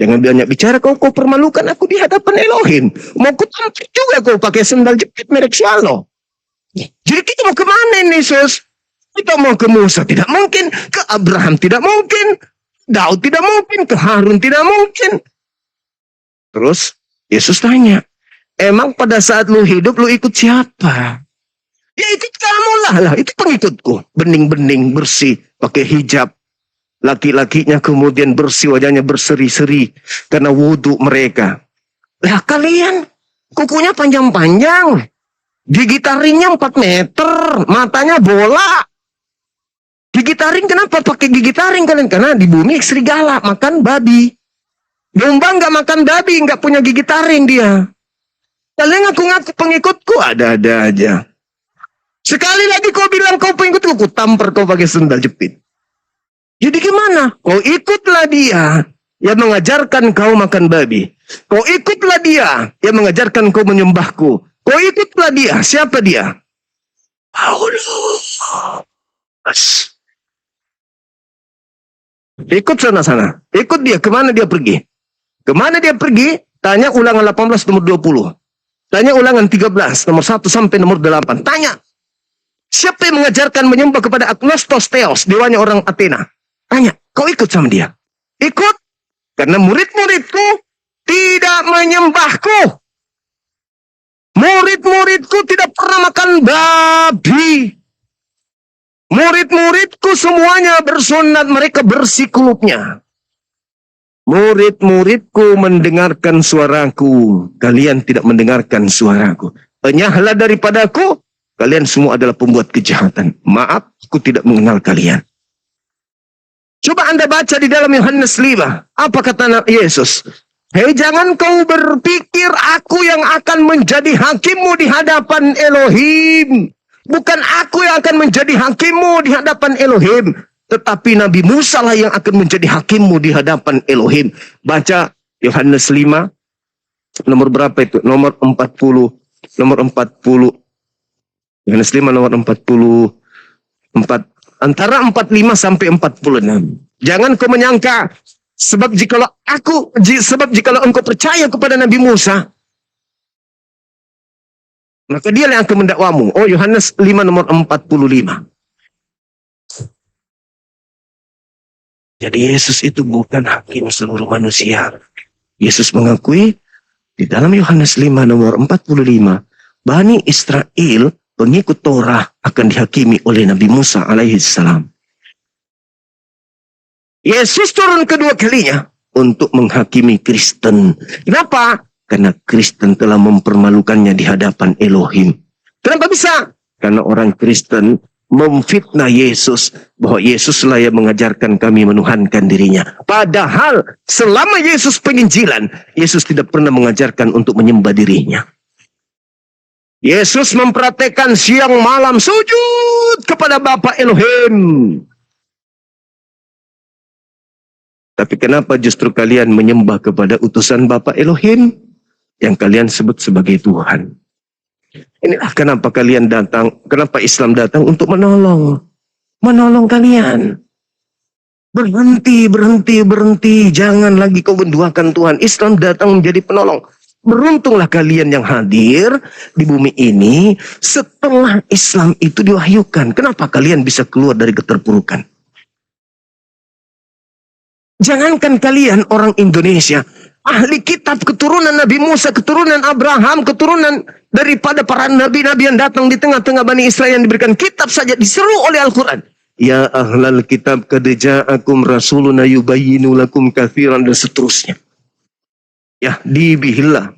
Jangan banyak bicara, kau permalukan aku di hadapan Elohim. Mau ku tampar juga kau pakai sendal jepit merek Swallow. Jadi kita mau kemana nih, sus? Kita mau ke Musa, tidak mungkin. Ke Abraham, tidak mungkin. Daud, tidak mungkin. Ke Harun, tidak mungkin. Terus Yesus tanya, emang pada saat lu hidup lu ikut siapa? Ya ikut kamu lah, itu pengikutku. Bening-bening, bersih, pakai hijab. Laki-lakinya kemudian bersih, wajahnya berseri-seri karena wudhu mereka. Lah kalian, kukunya panjang-panjang. Gigi taringnya 4 meter, matanya bola. Gigi taring kenapa pakai gigi taring kalian? Karena di bumi serigala, makan babi. Domba nggak makan babi, nggak punya gigi taring dia. Kalian ngaku-ngaku pengikutku, ada-ada aja. Sekali lagi kau bilang kau pengikutku, ku tampar kau pakai sendal jepit. Jadi gimana? Kau ikutlah dia yang mengajarkan kau makan babi. Kau ikutlah dia yang mengajarkan kau menyembahku. Kau ikutlah dia. Siapa dia? Paulus. Ikut sana-sana. Ikut dia. Kemana dia pergi? Kemana dia pergi? Tanya ulangan 18 nomor 20. Tanya ulangan 13 nomor 1 sampai nomor 8. Tanya. Siapa yang mengajarkan menyembah kepada Agnostos Theos, dewanya orang Athena? Tanya. Kau ikut sama dia? Ikut. Karena murid-muridku tidak menyembahku. Murid-muridku tidak pernah makan babi. Murid-muridku semuanya bersunat, mereka bersih kulupnya. Murid-muridku mendengarkan suaraku, kalian tidak mendengarkan suaraku. Enyahlah daripadaku, kalian semua adalah pembuat kejahatan. Maaf, aku tidak mengenal kalian. Coba Anda baca di dalam Yohanes 5. Apa kata Yesus? Hei, jangan kau berpikir aku yang akan menjadi hakimmu di hadapan Elohim. Bukan aku yang akan menjadi hakimmu di hadapan Elohim. Tetapi Nabi Musa lah yang akan menjadi hakimmu di hadapan Elohim. Baca Yohanes 5. Nomor berapa itu? Nomor 40. Nomor 40. Yohanes 5 nomor 44. Antara 45 sampai 46. Jangan kau menyangka. Sebab jikalau engkau percaya kepada Nabi Musa, maka dia yang akan mendakwamu. Oh, Yohanes 5 nomor 45. Jadi Yesus itu bukan hakim seluruh manusia. Yesus mengakui di dalam Yohanes 5 nomor 45, Bani Israel, pengikut Torah, akan dihakimi oleh Nabi Musa alaihissalam. Yesus turun kedua kalinya untuk menghakimi Kristen. Kenapa? Karena Kristen telah mempermalukannya di hadapan Elohim. Kenapa bisa? Karena orang Kristen memfitnah Yesus, bahwa Yesuslah yang mengajarkan kami menuhankan dirinya. Padahal selama Yesus penginjilan, Yesus tidak pernah mengajarkan untuk menyembah dirinya. Yesus mempraktekkan siang malam sujud kepada Bapa Elohim. Tapi kenapa justru kalian menyembah kepada utusan Bapa Elohim yang kalian sebut sebagai Tuhan? Inilah kenapa kalian datang, kenapa Islam datang untuk menolong kalian. Berhenti, jangan lagi kau menduakan Tuhan. Islam datang menjadi penolong. Beruntunglah kalian yang hadir di bumi ini setelah Islam itu diwahyukan. Kenapa kalian bisa keluar dari keterpurukan? Jangankan kalian orang Indonesia, ahli kitab, keturunan Nabi Musa, keturunan Abraham, keturunan daripada para nabi-nabi yang datang di tengah-tengah Bani Israel yang diberikan kitab saja diseru oleh Al-Quran. Ya ahlal kitab qad ja'akum rasuluna yubayyinu lakum katsiran, dan seterusnya. Yahdi bihillah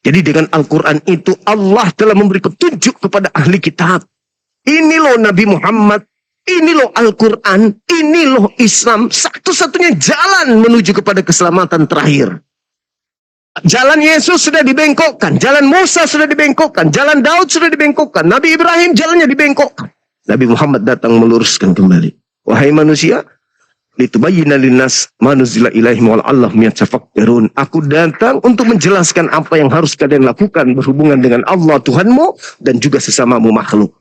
Jadi dengan Al-Quran itu Allah telah memberi petunjuk kepada ahli kitab. Ini loh Nabi Muhammad, ini loh Al-Quran, ini loh Islam. Satu-satunya jalan menuju kepada keselamatan terakhir. Jalan Yesus sudah dibengkokkan, jalan Musa sudah dibengkokkan, jalan Daud sudah dibengkokkan, Nabi Ibrahim jalannya dibengkokkan. Nabi Muhammad datang meluruskan kembali. Wahai manusia, litubayyina linnas ma nuzila ilaihim wal'allahum yatafakkarun. Aku datang untuk menjelaskan apa yang harus kalian lakukan berhubungan dengan Allah Tuhanmu dan juga sesamamu makhluk.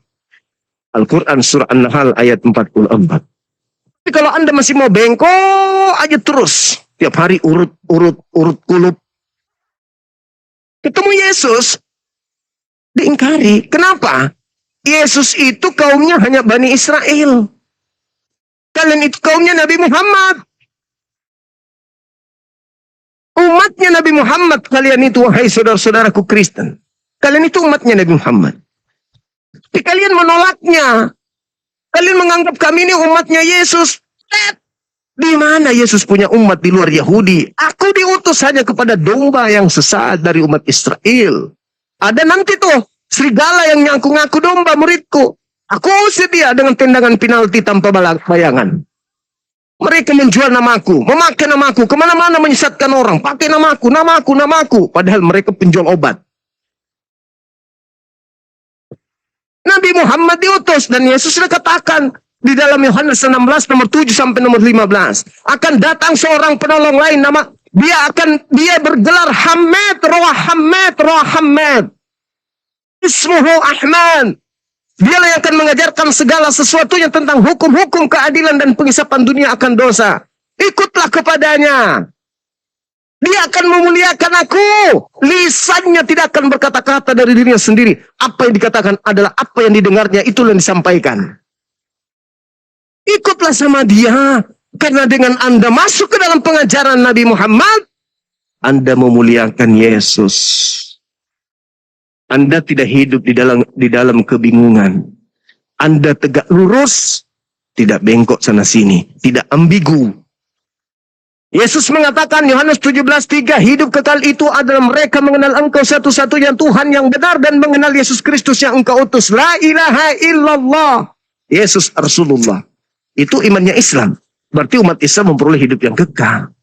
Al-Quran surah An-Nahl ayat 44. Tapi kalau Anda masih mau bengkok aja terus, tiap hari urut kulub, ketemu Yesus, diingkari. Kenapa? Yesus itu kaumnya hanya Bani Israel. Kalian itu kaumnya Nabi Muhammad. Umatnya Nabi Muhammad kalian itu, wahai saudara-saudaraku Kristen. Kalian itu umatnya Nabi Muhammad. Tapi kalian menolaknya. Kalian menganggap kami ini umatnya Yesus. Di mana Yesus punya umat di luar Yahudi? Aku diutus hanya kepada domba yang sesat dari umat Israel. Ada nanti tuh serigala yang ngaku-ngaku domba muridku. Aku usir dia dengan tendangan penalti tanpa bayangan. Mereka menjual namaku, memakai namaku, kemana-mana menyesatkan orang. Pakai namaku. Padahal mereka penjual obat. Nabi Muhammad diutus dan Yesus sudah katakan di dalam Yohanes 16 nomor 7 sampai nomor 15. Akan datang seorang penolong lain, dia bergelar Hamad, Roh Hamad. Ismuhu Ahmad. Dialah yang akan mengajarkan segala sesuatunya tentang hukum-hukum keadilan dan pengisapan dunia akan dosa. Ikutlah kepadanya. Dia akan memuliakan aku. Lisannya tidak akan berkata-kata dari dirinya sendiri. Apa yang dikatakan adalah apa yang didengarnya, itulah yang disampaikan. Ikutlah sama dia. Karena dengan Anda masuk ke dalam pengajaran Nabi Muhammad, Anda memuliakan Yesus. Anda tidak hidup di dalam kebingungan. Anda tegak lurus, tidak bengkok sana sini, tidak ambigu. Yesus mengatakan Yohanes 17:3, hidup kekal itu adalah mereka mengenal Engkau satu-satunya Tuhan yang benar dan mengenal Yesus Kristus yang Engkau utus. La ilaha illallah. Yesus Rasulullah. Itu imannya Islam. Berarti umat Islam memperoleh hidup yang kekal.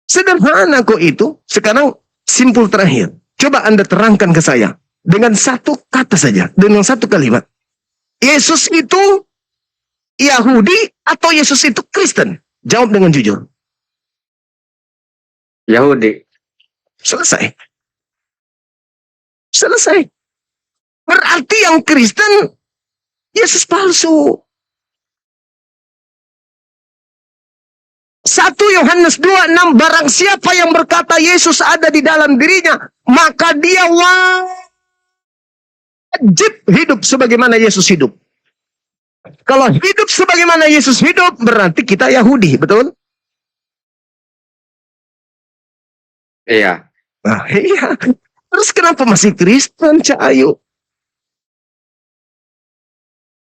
Sederhana kok itu. Sekarang simpul terakhir. Coba Anda terangkan ke saya. Dengan satu kata saja. Dengan satu kalimat. Yesus itu Yahudi atau Yesus itu Kristen? Jawab dengan jujur. Yahudi. Selesai. Berarti yang Kristen Yesus palsu. 1 Yohanes 2:6, barang siapa yang berkata Yesus ada di dalam dirinya, maka dia wajib hidup sebagaimana Yesus hidup. Kalau hidup sebagaimana Yesus hidup, berarti kita Yahudi, betul? Iya. Nah, iya. Terus kenapa masih Kristen, Cak Ayu?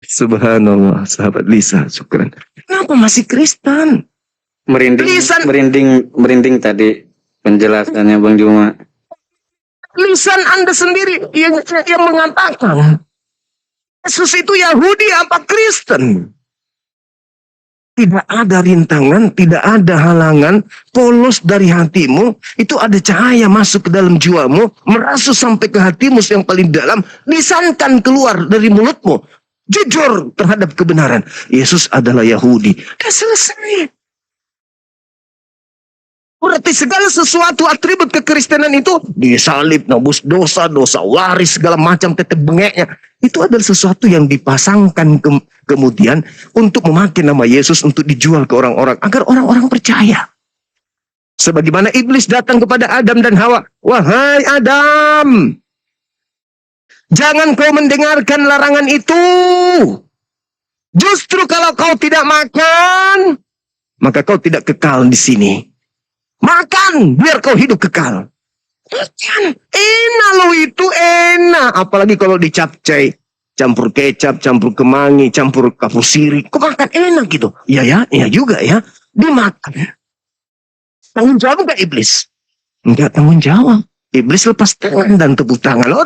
Subhanallah, sahabat Lisa, syukran. Kenapa masih Kristen? Merinding tadi penjelasannya Bang Juma. Lisan Anda sendiri yang mengatakan Yesus itu Yahudi apa Kristen? Tidak ada rintangan, tidak ada halangan, polos dari hatimu, itu ada cahaya masuk ke dalam jiwamu, merasuk sampai ke hatimu yang paling dalam, lisankan keluar dari mulutmu, jujur terhadap kebenaran. Yesus adalah Yahudi. Sudah selesai. Berarti segala sesuatu atribut kekristenan itu disalib, nembus dosa waris, segala macam tetek bengeknya. Itu adalah sesuatu yang dipasangkan kemudian untuk memakai nama Yesus untuk dijual ke orang-orang. Agar orang-orang percaya. Sebagaimana iblis datang kepada Adam dan Hawa. Wahai Adam, jangan kau mendengarkan larangan itu. Justru kalau kau tidak makan, maka kau tidak kekal di sini. Makan, biar kau hidup kekal. Makan, enak lo itu, enak. Apalagi kalau dicapcay, campur kecap, campur kemangi, campur kapur sirih. Kau makan enak gitu. Iya juga ya. Dimakan. Tanggung jawab gak iblis? Enggak tanggung jawab. Iblis lepas tangan dan tepuk tangan. Oh,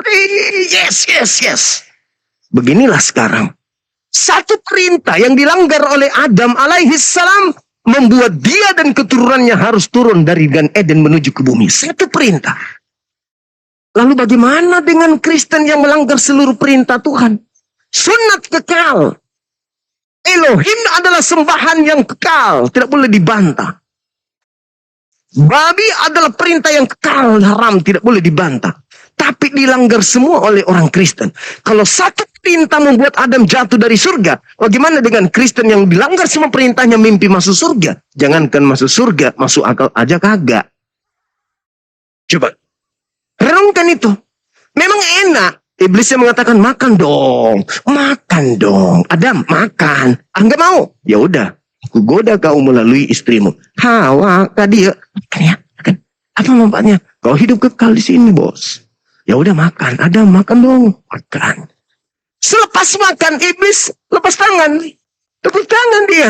yes, yes, yes. Beginilah sekarang. Satu perintah yang dilanggar oleh Adam alaihi salam membuat dia dan keturunannya harus turun dari Gan Eden menuju ke bumi. Satu perintah. Lalu bagaimana dengan Kristen yang melanggar seluruh perintah Tuhan? Sunat kekal. Elohim adalah sembahan yang kekal, tidak boleh dibantah. Babi adalah perintah yang kekal, haram, tidak boleh dibantah. Tapi dilanggar semua oleh orang Kristen. Kalau satu perintah membuat Adam jatuh dari surga, bagaimana dengan Kristen yang dilanggar semua perintahnya mimpi masuk surga? Jangankan masuk surga, masuk akal aja kagak. Coba, renungkan itu. Memang enak. Iblis yang mengatakan, makan dong. Makan dong. Adam, makan. Ah, enggak mau. Ya udah. Aku goda kau melalui istrimu. Hawa, tadi ya. Makan ya. Makan. Apa manfaatnya? Kau hidup kekal di sini, bos. Ya udah makan. Adam, makan dong. Makan. Selepas makan, iblis lepas tangan. Lepas tangan dia.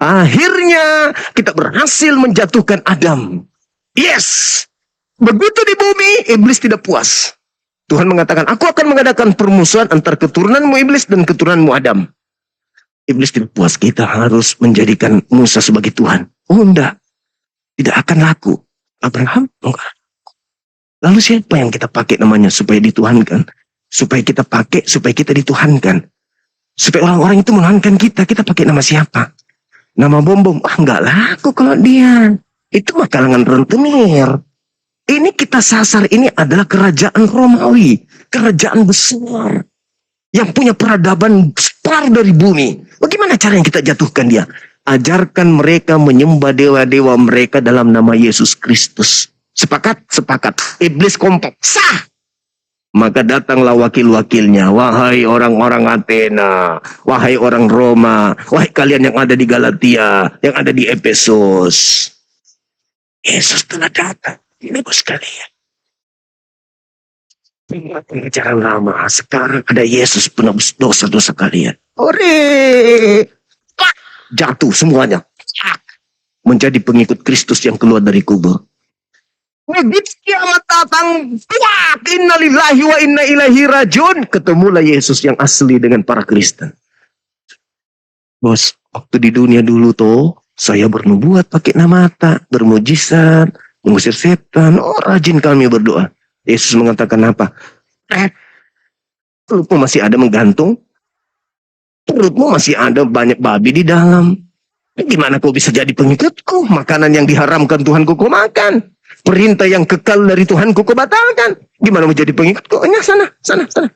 Akhirnya kita berhasil menjatuhkan Adam. Yes. Begitu di bumi, iblis tidak puas. Tuhan mengatakan, aku akan mengadakan permusuhan antara keturunanmu iblis dan keturunanmu Adam. Iblis tidak puas, kita harus menjadikan Musa sebagai Tuhan. Oh enggak, tidak akan laku. Abraham, enggak. Lalu siapa yang kita pakai namanya supaya dituhankan? Supaya kita pakai, supaya kita dituhankan. Supaya orang-orang itu menuhankan kita pakai nama siapa? Nama bom-bom, enggak laku kalau dia. Itu mah kalangan rentenir. Ini kita sasar, ini adalah kerajaan Romawi. Kerajaan besar. Yang punya peradaban besar dari bumi. Bagaimana cara yang kita jatuhkan dia? Ajarkan mereka menyembah dewa-dewa mereka dalam nama Yesus Kristus. Sepakat? Sepakat. Iblis kompak. Sah! Maka datanglah wakil-wakilnya. Wahai orang-orang Athena. Wahai orang Roma. Wahai kalian yang ada di Galatia. Yang ada di Efesus. Yesus telah datang. Ini bos sekalian. Pengajaran lama. Sekarang ada Yesus penebus dosa-dosa kalian. Ore. Jatuh semuanya. Menjadi pengikut Kristus yang keluar dari kubur. Begitu kiamat datang. Inna lillahi wa inna ilaihi rajiun. Ketemulah Yesus yang asli dengan para Kristen. Bos, waktu di dunia dulu tuh. Saya bernubuat pakai nama mata. Bermujizat. Mengusir setan. Oh, rajin kami berdoa. Yesus mengatakan apa? Perutmu masih ada menggantung. Perutmu masih ada banyak babi di dalam. Gimana kau bisa jadi pengikutku? Makanan yang diharamkan Tuhanku kau makan. Perintah yang kekal dari Tuhanku kau batalkan. Gimana mau jadi pengikutku? Sana.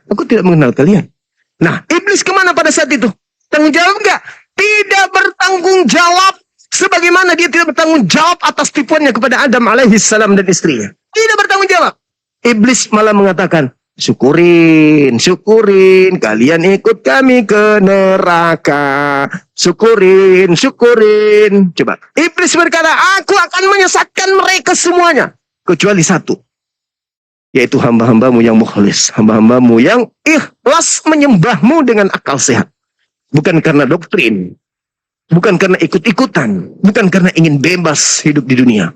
Aku tidak mengenal kalian. Nah, iblis kemana pada saat itu? Tanggung jawab enggak? Tidak bertanggung jawab. Sebagaimana dia tidak bertanggung jawab atas tipuannya kepada Adam alaihi salam dan istrinya. Tidak bertanggung jawab. Iblis malah mengatakan, syukurin. Kalian ikut kami ke neraka. Syukurin. Coba. Iblis berkata, aku akan menyesatkan mereka semuanya. Kecuali satu. Yaitu hamba-hambamu yang mukhlis. Hamba-hambamu yang ikhlas menyembahmu dengan akal sehat. Bukan karena doktrin. Bukan karena ikut-ikutan. Bukan karena ingin bebas hidup di dunia.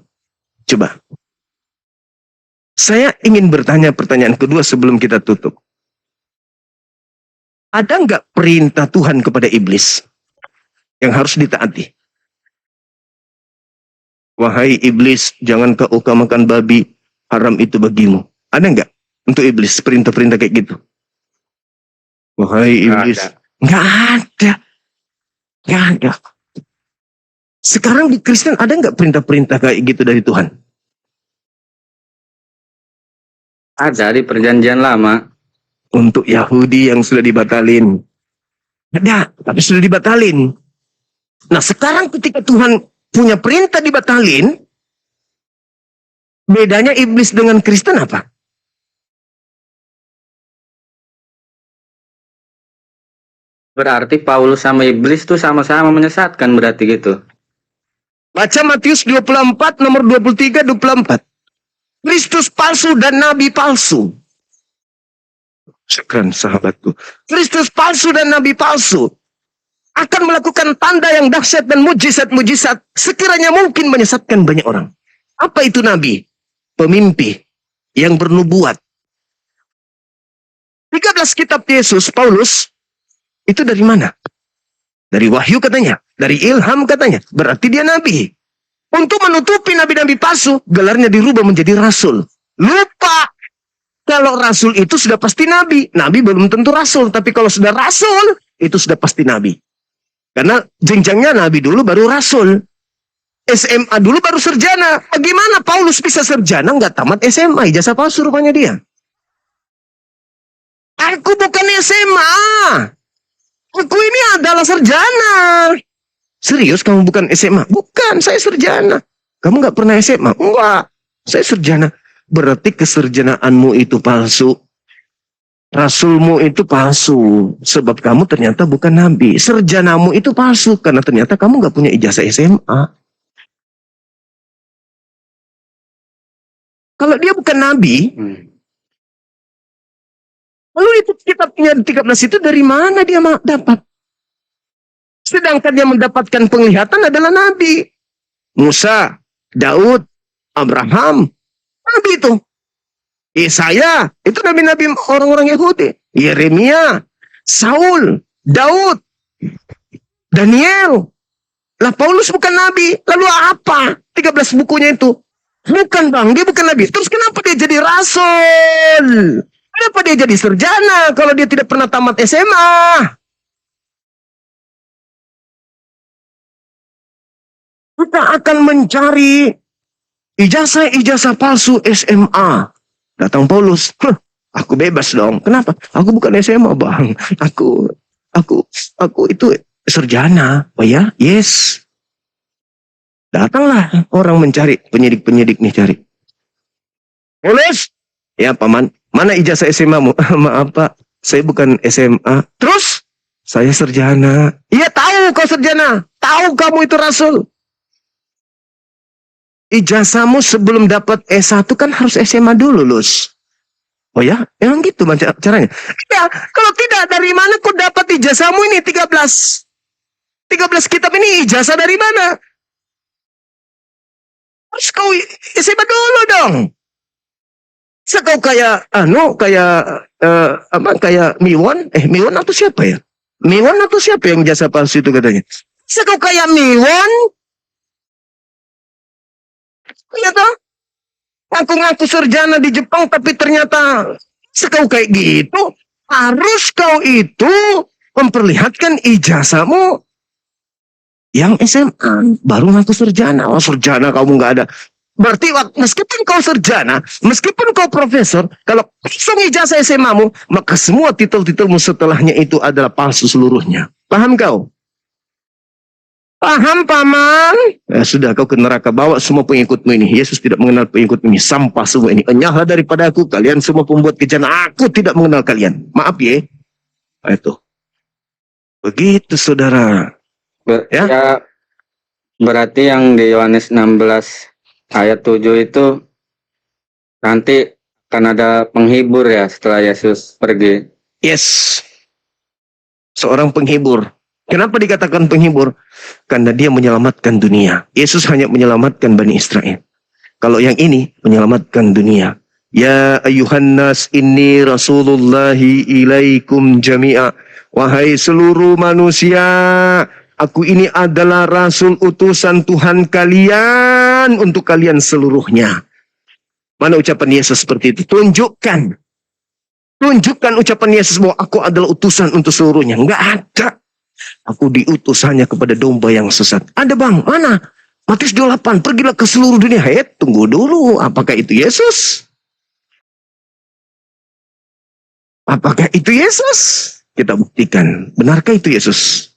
Coba. Saya ingin bertanya pertanyaan kedua sebelum kita tutup. Ada nggak perintah Tuhan kepada iblis yang harus ditaati? Wahai iblis, jangan kau makan babi. Haram itu bagimu. Ada nggak untuk iblis perintah-perintah kayak gitu? Wahai iblis. Nggak ada. Sekarang di Kristen ada nggak perintah-perintah kayak gitu dari Tuhan? Ada di perjanjian lama. Untuk Yahudi yang sudah dibatalin. Ada, tapi sudah dibatalin. Nah sekarang ketika Tuhan punya perintah dibatalin, bedanya iblis dengan Kristen apa? Berarti Paulus sama iblis tuh sama-sama menyesatkan berarti gitu. Baca Matius 24 nomor 23 24. Kristus palsu dan nabi palsu. Sekarang sahabatku. Kristus palsu dan nabi palsu akan melakukan tanda yang dahsyat dan mujizat-mujizat sekiranya mungkin menyesatkan banyak orang. Apa itu nabi? Pemimpi yang bernubuat. 13 kitab Yesus, Paulus, itu dari mana? Dari wahyu katanya, dari ilham katanya. Berarti dia nabi. Untuk menutupi nabi-nabi palsu, gelarnya dirubah menjadi rasul. Lupa. Kalau rasul itu sudah pasti nabi. Nabi belum tentu rasul. Tapi kalau sudah rasul, itu sudah pasti nabi. Karena jenjangnya nabi dulu baru rasul. SMA dulu baru sarjana. Bagaimana Paulus bisa sarjana nggak tamat SMA? Ijazah palsu rupanya dia. Aku bukan SMA. Aku ini adalah sarjana. Serius kamu bukan SMA? Bukan, saya sarjana. Kamu nggak pernah SMA? Enggak, saya sarjana. Berarti keserjanaanmu itu palsu. Rasulmu itu palsu. Sebab kamu ternyata bukan nabi. Sarjanamu itu palsu. Karena ternyata kamu nggak punya ijazah SMA. Kalau dia bukan nabi, lalu itu kitabnya 13 itu dari mana dia dapat? Sedangkan dia mendapatkan penglihatan adalah nabi. Musa, Daud, Abraham, nabi itu. Yesaya, itu nabi-nabi orang-orang Yahudi. Yeremia, Saul, Daud, Daniel. Lah Paulus bukan nabi. Lalu apa 13 bukunya itu? Bukan bang, dia bukan nabi. Terus kenapa dia jadi rasul? Kenapa dia jadi sarjana kalau dia tidak pernah tamat SMA? Kita akan mencari ijazah-ijazah palsu SMA. Datang Paulus, aku bebas dong. Kenapa? Aku bukan SMA bang. Aku itu sarjana. Oh ya, yes. Datanglah orang mencari, penyidik-penyidik nih cari. Paulus, ya paman, mana ijazah SMA-mu? Maaf pak, saya bukan SMA. Terus? Saya sarjana. Iya tahu kau sarjana. Tahu kamu itu rasul. Ijazahmu sebelum dapat S1 kan harus SMA dulu, Lus. Oh ya? Emang gitu caranya? Ya, kalau tidak, dari mana kau dapat ijazahmu ini 13 kitab ini ijazah dari mana? Harus kau SMA dulu dong. Kau kayak kayak Miwon? Miwon atau siapa ya? Miwon atau siapa yang jasa palsu itu katanya? Kau kayak Miwon? Iya toh? Ngaku-ngaku sarjana di Jepang tapi ternyata kau kayak gitu. Harus kau itu memperlihatkan ijazahmu yang SMA. Baru ngaku sarjana. Oh sarjana kamu nggak ada. Berarti meskipun kau sarjana, meskipun kau profesor, kalau kosong ijazah SMA-mu, maka semua titel-titelmu setelahnya itu adalah palsu seluruhnya. Paham kau? Paham paman? Ya sudah, kau ke neraka, bawa semua pengikutmu ini. Yesus tidak mengenal pengikut ini. Sampah semua ini. Enyahlah daripada aku. Kalian semua pembuat kejahatan. Aku tidak mengenal kalian. Maaf ya. Itu. Begitu saudara. Ya, berarti yang di Yohanes 16 ayat 7 itu nanti akan ada penghibur ya setelah Yesus pergi. Yes. Seorang penghibur. Kenapa dikatakan penghibur? Karena dia menyelamatkan dunia. Yesus hanya menyelamatkan Bani Israel. Kalau yang ini menyelamatkan dunia. Ya ayuhan nas inni rasulullahi ilaikum jami'a. Wahai seluruh manusia, aku ini adalah rasul utusan Tuhan kalian untuk kalian seluruhnya. Mana ucapan Yesus seperti itu? Tunjukkan ucapan Yesus bahwa aku adalah utusan untuk seluruhnya. Enggak ada. Aku diutus hanya kepada domba yang sesat. Ada bang, mana? Matius 28, pergilah ke seluruh dunia. Tunggu dulu, apakah itu Yesus? Apakah itu Yesus? Kita buktikan, benarkah itu Yesus?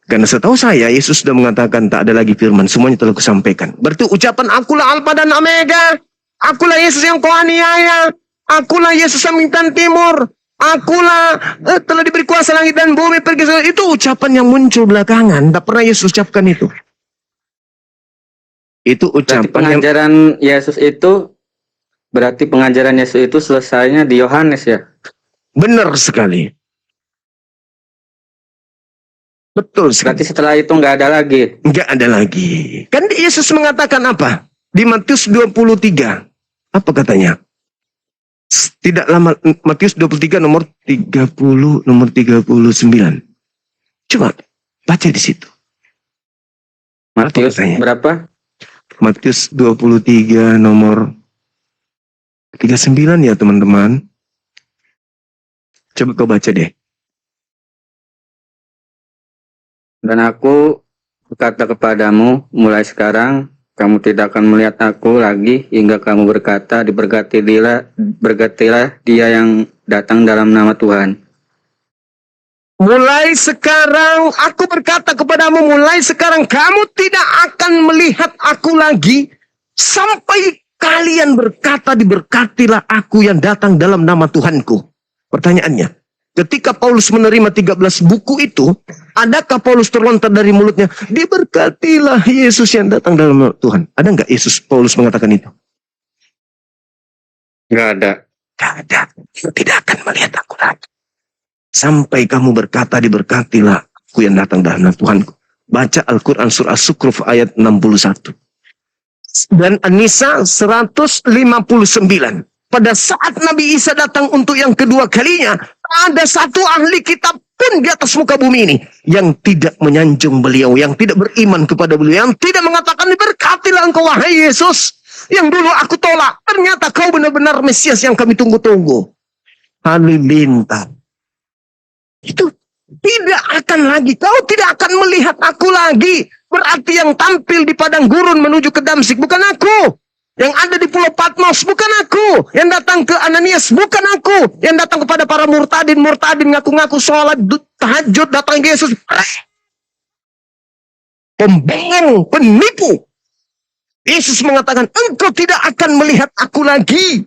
Karena setahu saya, Yesus sudah mengatakan tak ada lagi firman, semuanya telah kusampaikan. Berarti ucapan akulah Alfa dan Omega. Akulah Yesus yang kau aniaya. Akulah Yesus yang bintang timur. Akulah telah diberi kuasa langit dan bumi pergi. Itu ucapan yang muncul belakangan. Tak pernah Yesus ucapkan itu. Itu ucapan pengajaran Yesus itu berarti pengajaran Yesus itu selesainya di Yohanes ya? Benar sekali. Betul sekali. Berarti setelah itu nggak ada lagi? Nggak ada lagi. Kan Yesus mengatakan apa? Di Matius 23. Apa katanya? Tidak lama, Matius 23 nomor 30, nomor 39. Coba baca di situ. Matius katanya? berapa? Matius 23 nomor 39 ya teman-teman. Coba kau baca deh. Dan aku berkata kepadamu, mulai sekarang kamu tidak akan melihat aku lagi hingga kamu berkata, berkatilah dia yang datang dalam nama Tuhan. Mulai sekarang aku berkata kepadamu, mulai sekarang kamu tidak akan melihat aku lagi sampai kalian berkata, diberkatilah aku yang datang dalam nama Tuhanku. Pertanyaannya, ketika Paulus menerima 13 buku itu, adakah Paulus terlontar dari mulutnya, diberkatilah Yesus yang datang dalam nama Tuhan? Ada nggak Paulus mengatakan itu? Nggak ada. Nggak ada. Tidak akan melihat aku lagi sampai kamu berkata, diberkatilah aku yang datang dalam nama Tuhanku. Baca Al-Quran surah As-Sukruf ayat 61. Dan An-Nisa 159. Pada saat Nabi Isa datang untuk yang kedua kalinya, ada satu ahli kitab pun di atas muka bumi ini yang tidak menyanjung beliau, yang tidak beriman kepada beliau, yang tidak mengatakan, diberkatilah engkau wahai Yesus yang dulu aku tolak. Ternyata kau benar-benar Mesias yang kami tunggu-tunggu. Halilintar. Itu tidak akan lagi. Kau tidak akan melihat aku lagi. Berarti yang tampil di padang gurun menuju ke Damsik bukan aku. Yang ada di Pulau Patmos bukan aku. Yang datang ke Ananias bukan aku. Yang datang kepada para murtadin ngaku-ngaku sholat, tahajud, datang ke Yesus. Pembohong, penipu. Yesus mengatakan, engkau tidak akan melihat aku lagi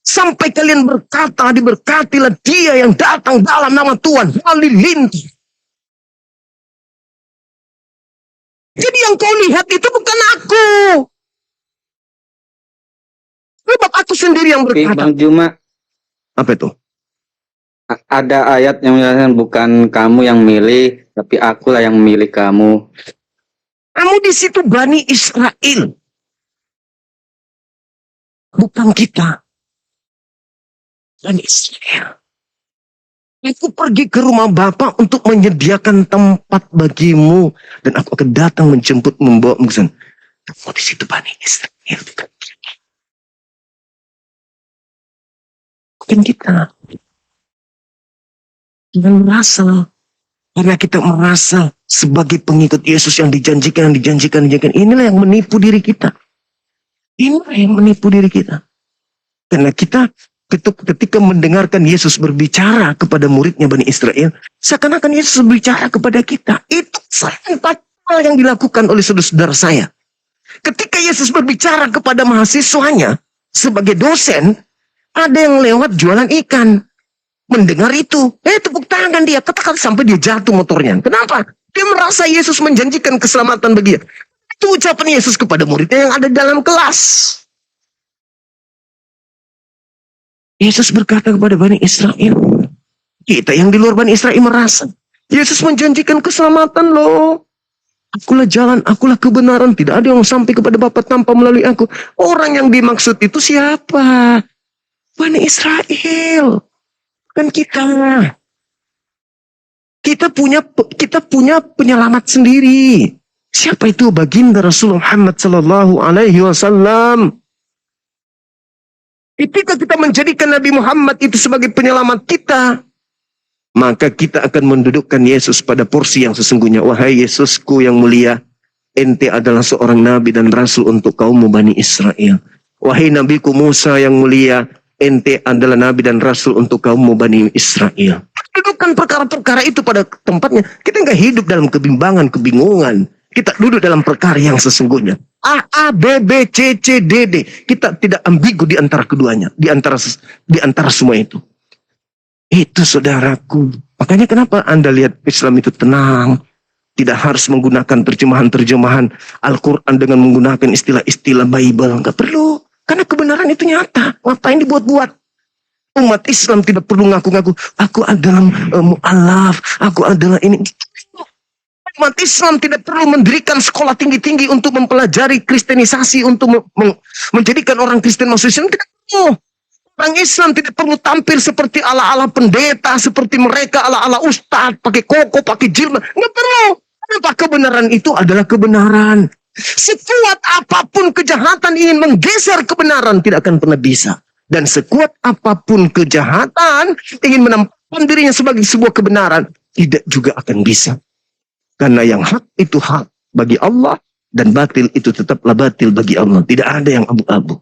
sampai kalian berkata, diberkatilah dia yang datang dalam nama Tuhan. Halilintar. Jadi yang kau lihat itu bukan aku. Sebab aku sendiri yang berkata. Bang Juma, apa itu? ada ayat yang menyatakan bukan kamu yang milih, tapi akulah yang memilih kamu. Kamu di situ Bani Israel. Bukan kita. Bani Israel. Aku pergi ke rumah Bapa untuk menyediakan tempat bagimu. Dan aku akan datang menjemput, membawamu ke sana. Kamu di situ Bani Israel. Bukan kita. Jangan merasa. Karena kita merasa sebagai pengikut Yesus yang dijanjikan. Inilah yang menipu diri kita. Inilah yang menipu diri kita. Karena kita ketika mendengarkan Yesus berbicara kepada muridnya Bani Israel, seakan-akan Yesus berbicara kepada kita. Itu sangat hal yang dilakukan oleh saudara-saudara saya. Ketika Yesus berbicara kepada mahasiswanya sebagai dosen, ada yang lewat jualan ikan. Mendengar itu, tepuk tangan dia, katakan sampai dia jatuh motornya. Kenapa? Dia merasa Yesus menjanjikan keselamatan bagi dia. Itu ucapan Yesus kepada muridnya yang ada dalam kelas. Yesus berkata kepada Bani Israel, kita yang di luar Bani Israel merasa Yesus menjanjikan keselamatan loh. Akulah jalan, akulah kebenaran. Tidak ada yang sampai kepada Bapa tanpa melalui aku. Orang yang dimaksud itu siapa? Bani Israel. Kan kita. Kita punya penyelamat sendiri. Siapa itu? Baginda Rasulullah Muhammad sallallahu alaihi wasallam. Ketika kita menjadikan Nabi Muhammad itu sebagai penyelamat kita, maka kita akan mendudukkan Yesus pada porsi yang sesungguhnya. Wahai Yesusku yang mulia, ente adalah seorang nabi dan rasul untuk kaum Bani Israel. Wahai Nabiku Musa yang mulia, ente adalah nabi dan rasul untuk kaum Bani Israel. Dudukkan perkara-perkara itu pada tempatnya. Kita nggak hidup dalam kebimbangan, kebingungan. Kita duduk dalam perkara yang sesungguhnya. A, B, B, C, C, D, D. Kita tidak ambigu di antara keduanya. Di antara semua itu. Itu saudaraku. Makanya kenapa Anda lihat Islam itu tenang. Tidak harus menggunakan terjemahan-terjemahan Al-Quran dengan menggunakan istilah-istilah Bible. Nggak perlu. Karena kebenaran itu nyata. Ngapain dibuat-buat? Umat Islam tidak perlu ngaku-ngaku. Aku adalah mu'alaf. Aku adalah ini. Umat Islam tidak perlu mendirikan sekolah tinggi-tinggi untuk mempelajari kristenisasi. Untuk menjadikan orang Kristen masuk Islam. Tidak perlu. Orang Islam tidak perlu tampil seperti ala-ala pendeta, seperti mereka ala-ala ustadz, pakai koko, pakai jilbab. Nggak perlu. Kenapa? Kebenaran itu adalah kebenaran. Sekuat apapun kejahatan ingin menggeser kebenaran tidak akan pernah bisa. Dan sekuat apapun kejahatan ingin menampakkan dirinya sebagai sebuah kebenaran tidak juga akan bisa. Karena yang hak itu hak bagi Allah dan batil itu tetaplah batil bagi Allah. Tidak ada yang abu-abu.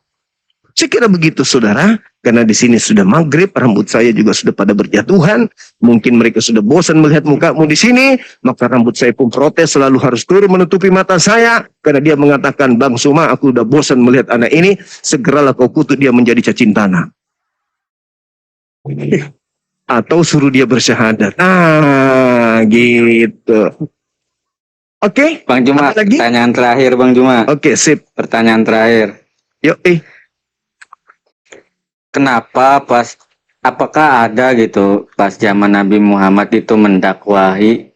Saya kira begitu saudara, karena di sini sudah maghrib, rambut saya juga sudah pada berjatuhan. Mungkin mereka sudah bosan melihat mukamu di sini, maka rambut saya pun protes selalu harus turun menutupi mata saya. Karena dia mengatakan, Bang Suma, aku udah bosan melihat anak ini, segeralah kau kutuk dia menjadi cacing tanah. Atau suruh dia bersyahadat. Gitu. Oke, Bang Juma, apa lagi? pertanyaan terakhir Bang Juma. Oke, sip. Pertanyaan terakhir. Yuk, Kenapa apakah ada gitu pas zaman Nabi Muhammad itu mendakwahi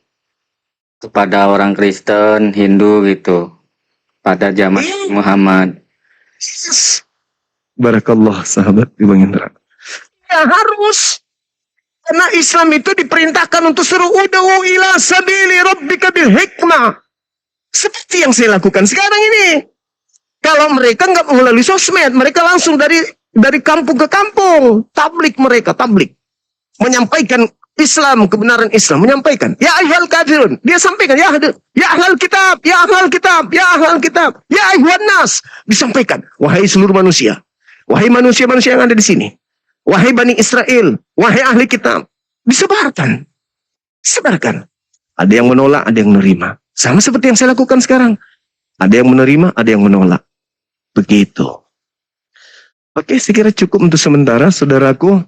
kepada orang Kristen, Hindu gitu pada zaman Nabi Muhammad? Barakallah sahabat di Bang Indra. Ya harus. Karena Islam itu diperintahkan untuk suruh ud'u ila sabili rabbika bil hikmah. Seperti yang saya lakukan sekarang ini. Kalau mereka nggak melalui sosmed, mereka langsung dari kampung ke kampung, tablik mereka, tablik. Menyampaikan Islam, kebenaran Islam, menyampaikan. Ya ayyuhal kafirun, dia sampaikan, ya ahlal kitab, ya ahlal kitab, ya ahlal kitab, ya ayyuhan nas. Disampaikan, wahai seluruh manusia, wahai manusia-manusia yang ada di sini, wahai Bani Israel, wahai ahli kitab. Disebarkan. Sebarkan. Ada yang menolak, ada yang menerima. Sama seperti yang saya lakukan sekarang. Ada yang menerima, ada yang menolak. Begitu. Oke, saya kira cukup untuk sementara, saudaraku.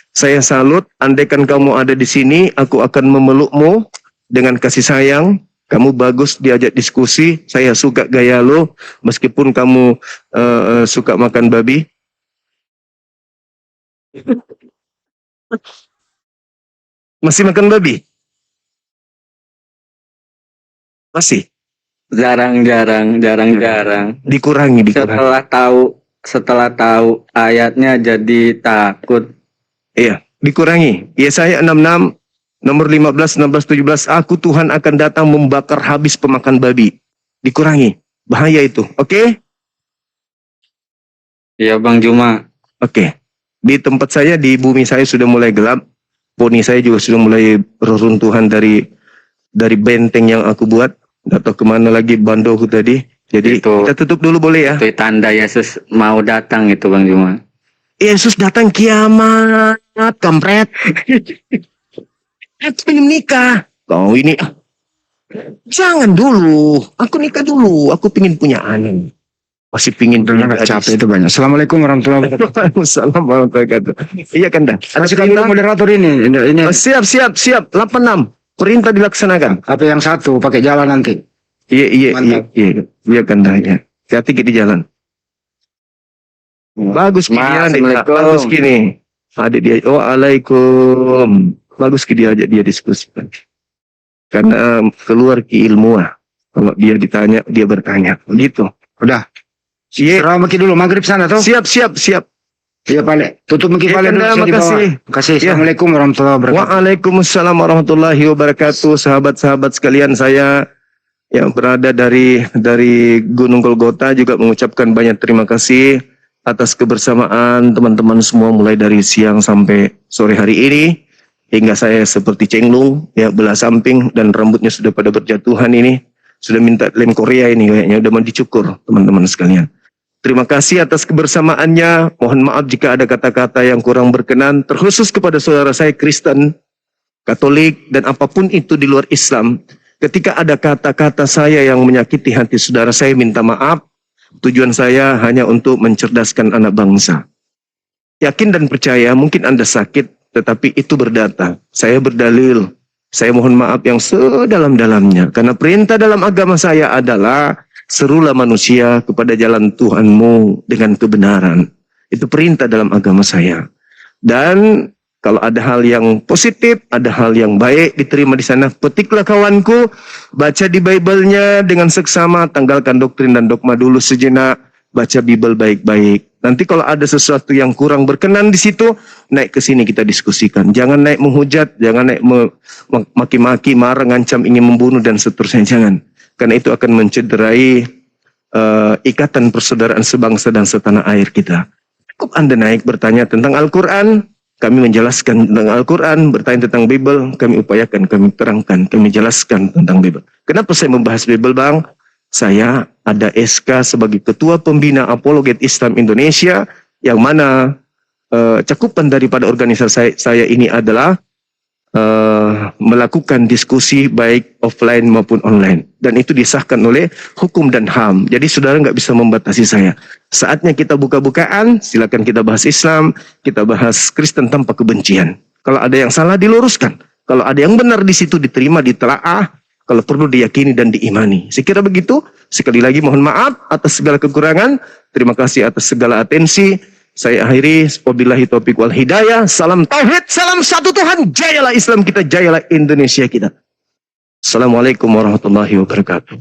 Saya salut, andaikan kamu ada di sini, aku akan memelukmu dengan kasih sayang. Kamu bagus diajak diskusi, saya suka gaya lo, meskipun kamu suka makan babi. Masih makan babi? Masih? Jarang-jarang. Dikurangi. Setelah tahu ayatnya jadi takut. Iya, dikurangi. Yesaya 66 nomor 15, 16, 17, aku Tuhan akan datang membakar habis pemakan babi. Dikurangi. Bahaya itu. Oke? Iya Bang Juma. Oke. Di tempat saya, di bumi saya sudah mulai gelap. Poni saya juga sudah mulai reruntuhan dari benteng yang aku buat. Nggak tahu kemana lagi bandoku tadi. Jadi Itu. kita tutup dulu boleh ya? Itu tanda Yesus mau datang itu Bang Juma. Yesus datang kiamat, kampret. Aku pengen nikah. Kau ini, jangan dulu. Aku nikah dulu. Aku pengen punya anak. Masih pingin punya Nggak gadis. capek itu banyak. Assalamualaikum warahmatullahi wabarakatuh. Waalaikumsalam warahmatullahi wabarakatuh. Iya kan dah. Ada Kasih kami perintah? moderator ini. Ini Oh, siap. 86. Perintah dilaksanakan. apa yang satu pakai jalan nanti. Iya. Mantap. Iya kan dah ya. Hati-hati di jalan. Bagus Mas, dia nih. Assalamualaikum. Bagus gini. Adik dia. Waalaikum. Bagus dia ajak dia diskusikan. Karena keluar ki ilmuah. Kalau dia ditanya, dia bertanya. Begitu. Udah. Iya. Serah maki dulu maghrib sana tuh. Siap. Iya Pale. Tutup maki Iya, Pale dulu. Kanda, Saya di bawah. makasih. Makasih. Ya. Assalamualaikum warahmatullahi wabarakatuh. Waalaikumsalam warahmatullahi wabarakatuh. Sahabat-sahabat sekalian, saya yang berada dari Gunung Golgota juga mengucapkan banyak terima kasih atas kebersamaan teman-teman semua mulai dari siang sampai sore hari ini. Hingga saya seperti cenglung, ya belah samping dan rambutnya sudah pada berjatuhan ini. Sudah minta lem Korea ini kayaknya, udah mau dicukur teman-teman sekalian. Terima kasih atas kebersamaannya. Mohon maaf jika ada kata-kata yang kurang berkenan, terkhusus kepada saudara saya Kristen, Katolik, dan apapun itu di luar Islam. Ketika ada kata-kata saya yang menyakiti hati saudara saya, minta maaf. Tujuan saya hanya untuk mencerdaskan anak bangsa. Yakin dan percaya, mungkin Anda sakit, tetapi itu berdata. Saya berdalil. Saya mohon maaf yang sedalam-dalamnya. Karena perintah dalam agama saya adalah serulah manusia kepada jalan Tuhanmu dengan kebenaran. Itu perintah dalam agama saya. Dan kalau ada hal yang positif, ada hal yang baik diterima di sana, petiklah kawanku, baca di Bible-nya dengan seksama, tanggalkan doktrin dan dogma dulu sejenak, baca Bible baik-baik. Nanti kalau ada sesuatu yang kurang berkenan di situ, naik ke sini kita diskusikan. Jangan naik menghujat, jangan naik maki-maki, marah, ngancam, ingin membunuh dan seterusnya. Jangan. Karena itu akan mencederai ikatan persaudaraan sebangsa dan setanah air kita. Cukup Anda naik bertanya tentang Al-Quran, kami menjelaskan tentang Al-Quran, bertanya tentang Bible, kami upayakan, kami terangkan, kami jelaskan tentang Bible. Kenapa saya membahas Bible, Bang? Saya ada SK sebagai Ketua Pembina Apologet Islam Indonesia, yang mana cakupan daripada organisasi saya ini adalah melakukan diskusi baik offline maupun online. Dan itu disahkan oleh hukum dan HAM. Jadi saudara nggak bisa membatasi saya. Saatnya kita buka-bukaan, silakan kita bahas Islam, kita bahas Kristen tanpa kebencian. Kalau ada yang salah diluruskan. Kalau ada yang benar di situ diterima, ditelaah. Kalau perlu diyakini dan diimani. Saya kira begitu. Sekali lagi mohon maaf atas segala kekurangan. Terima kasih atas segala atensi. Saya akhiri. Wabillahi taufiq wal hidayah. Salam tauhid, salam satu Tuhan. Jayalah Islam kita, jayalah Indonesia kita. Assalamualaikum warahmatullahi wabarakatuh.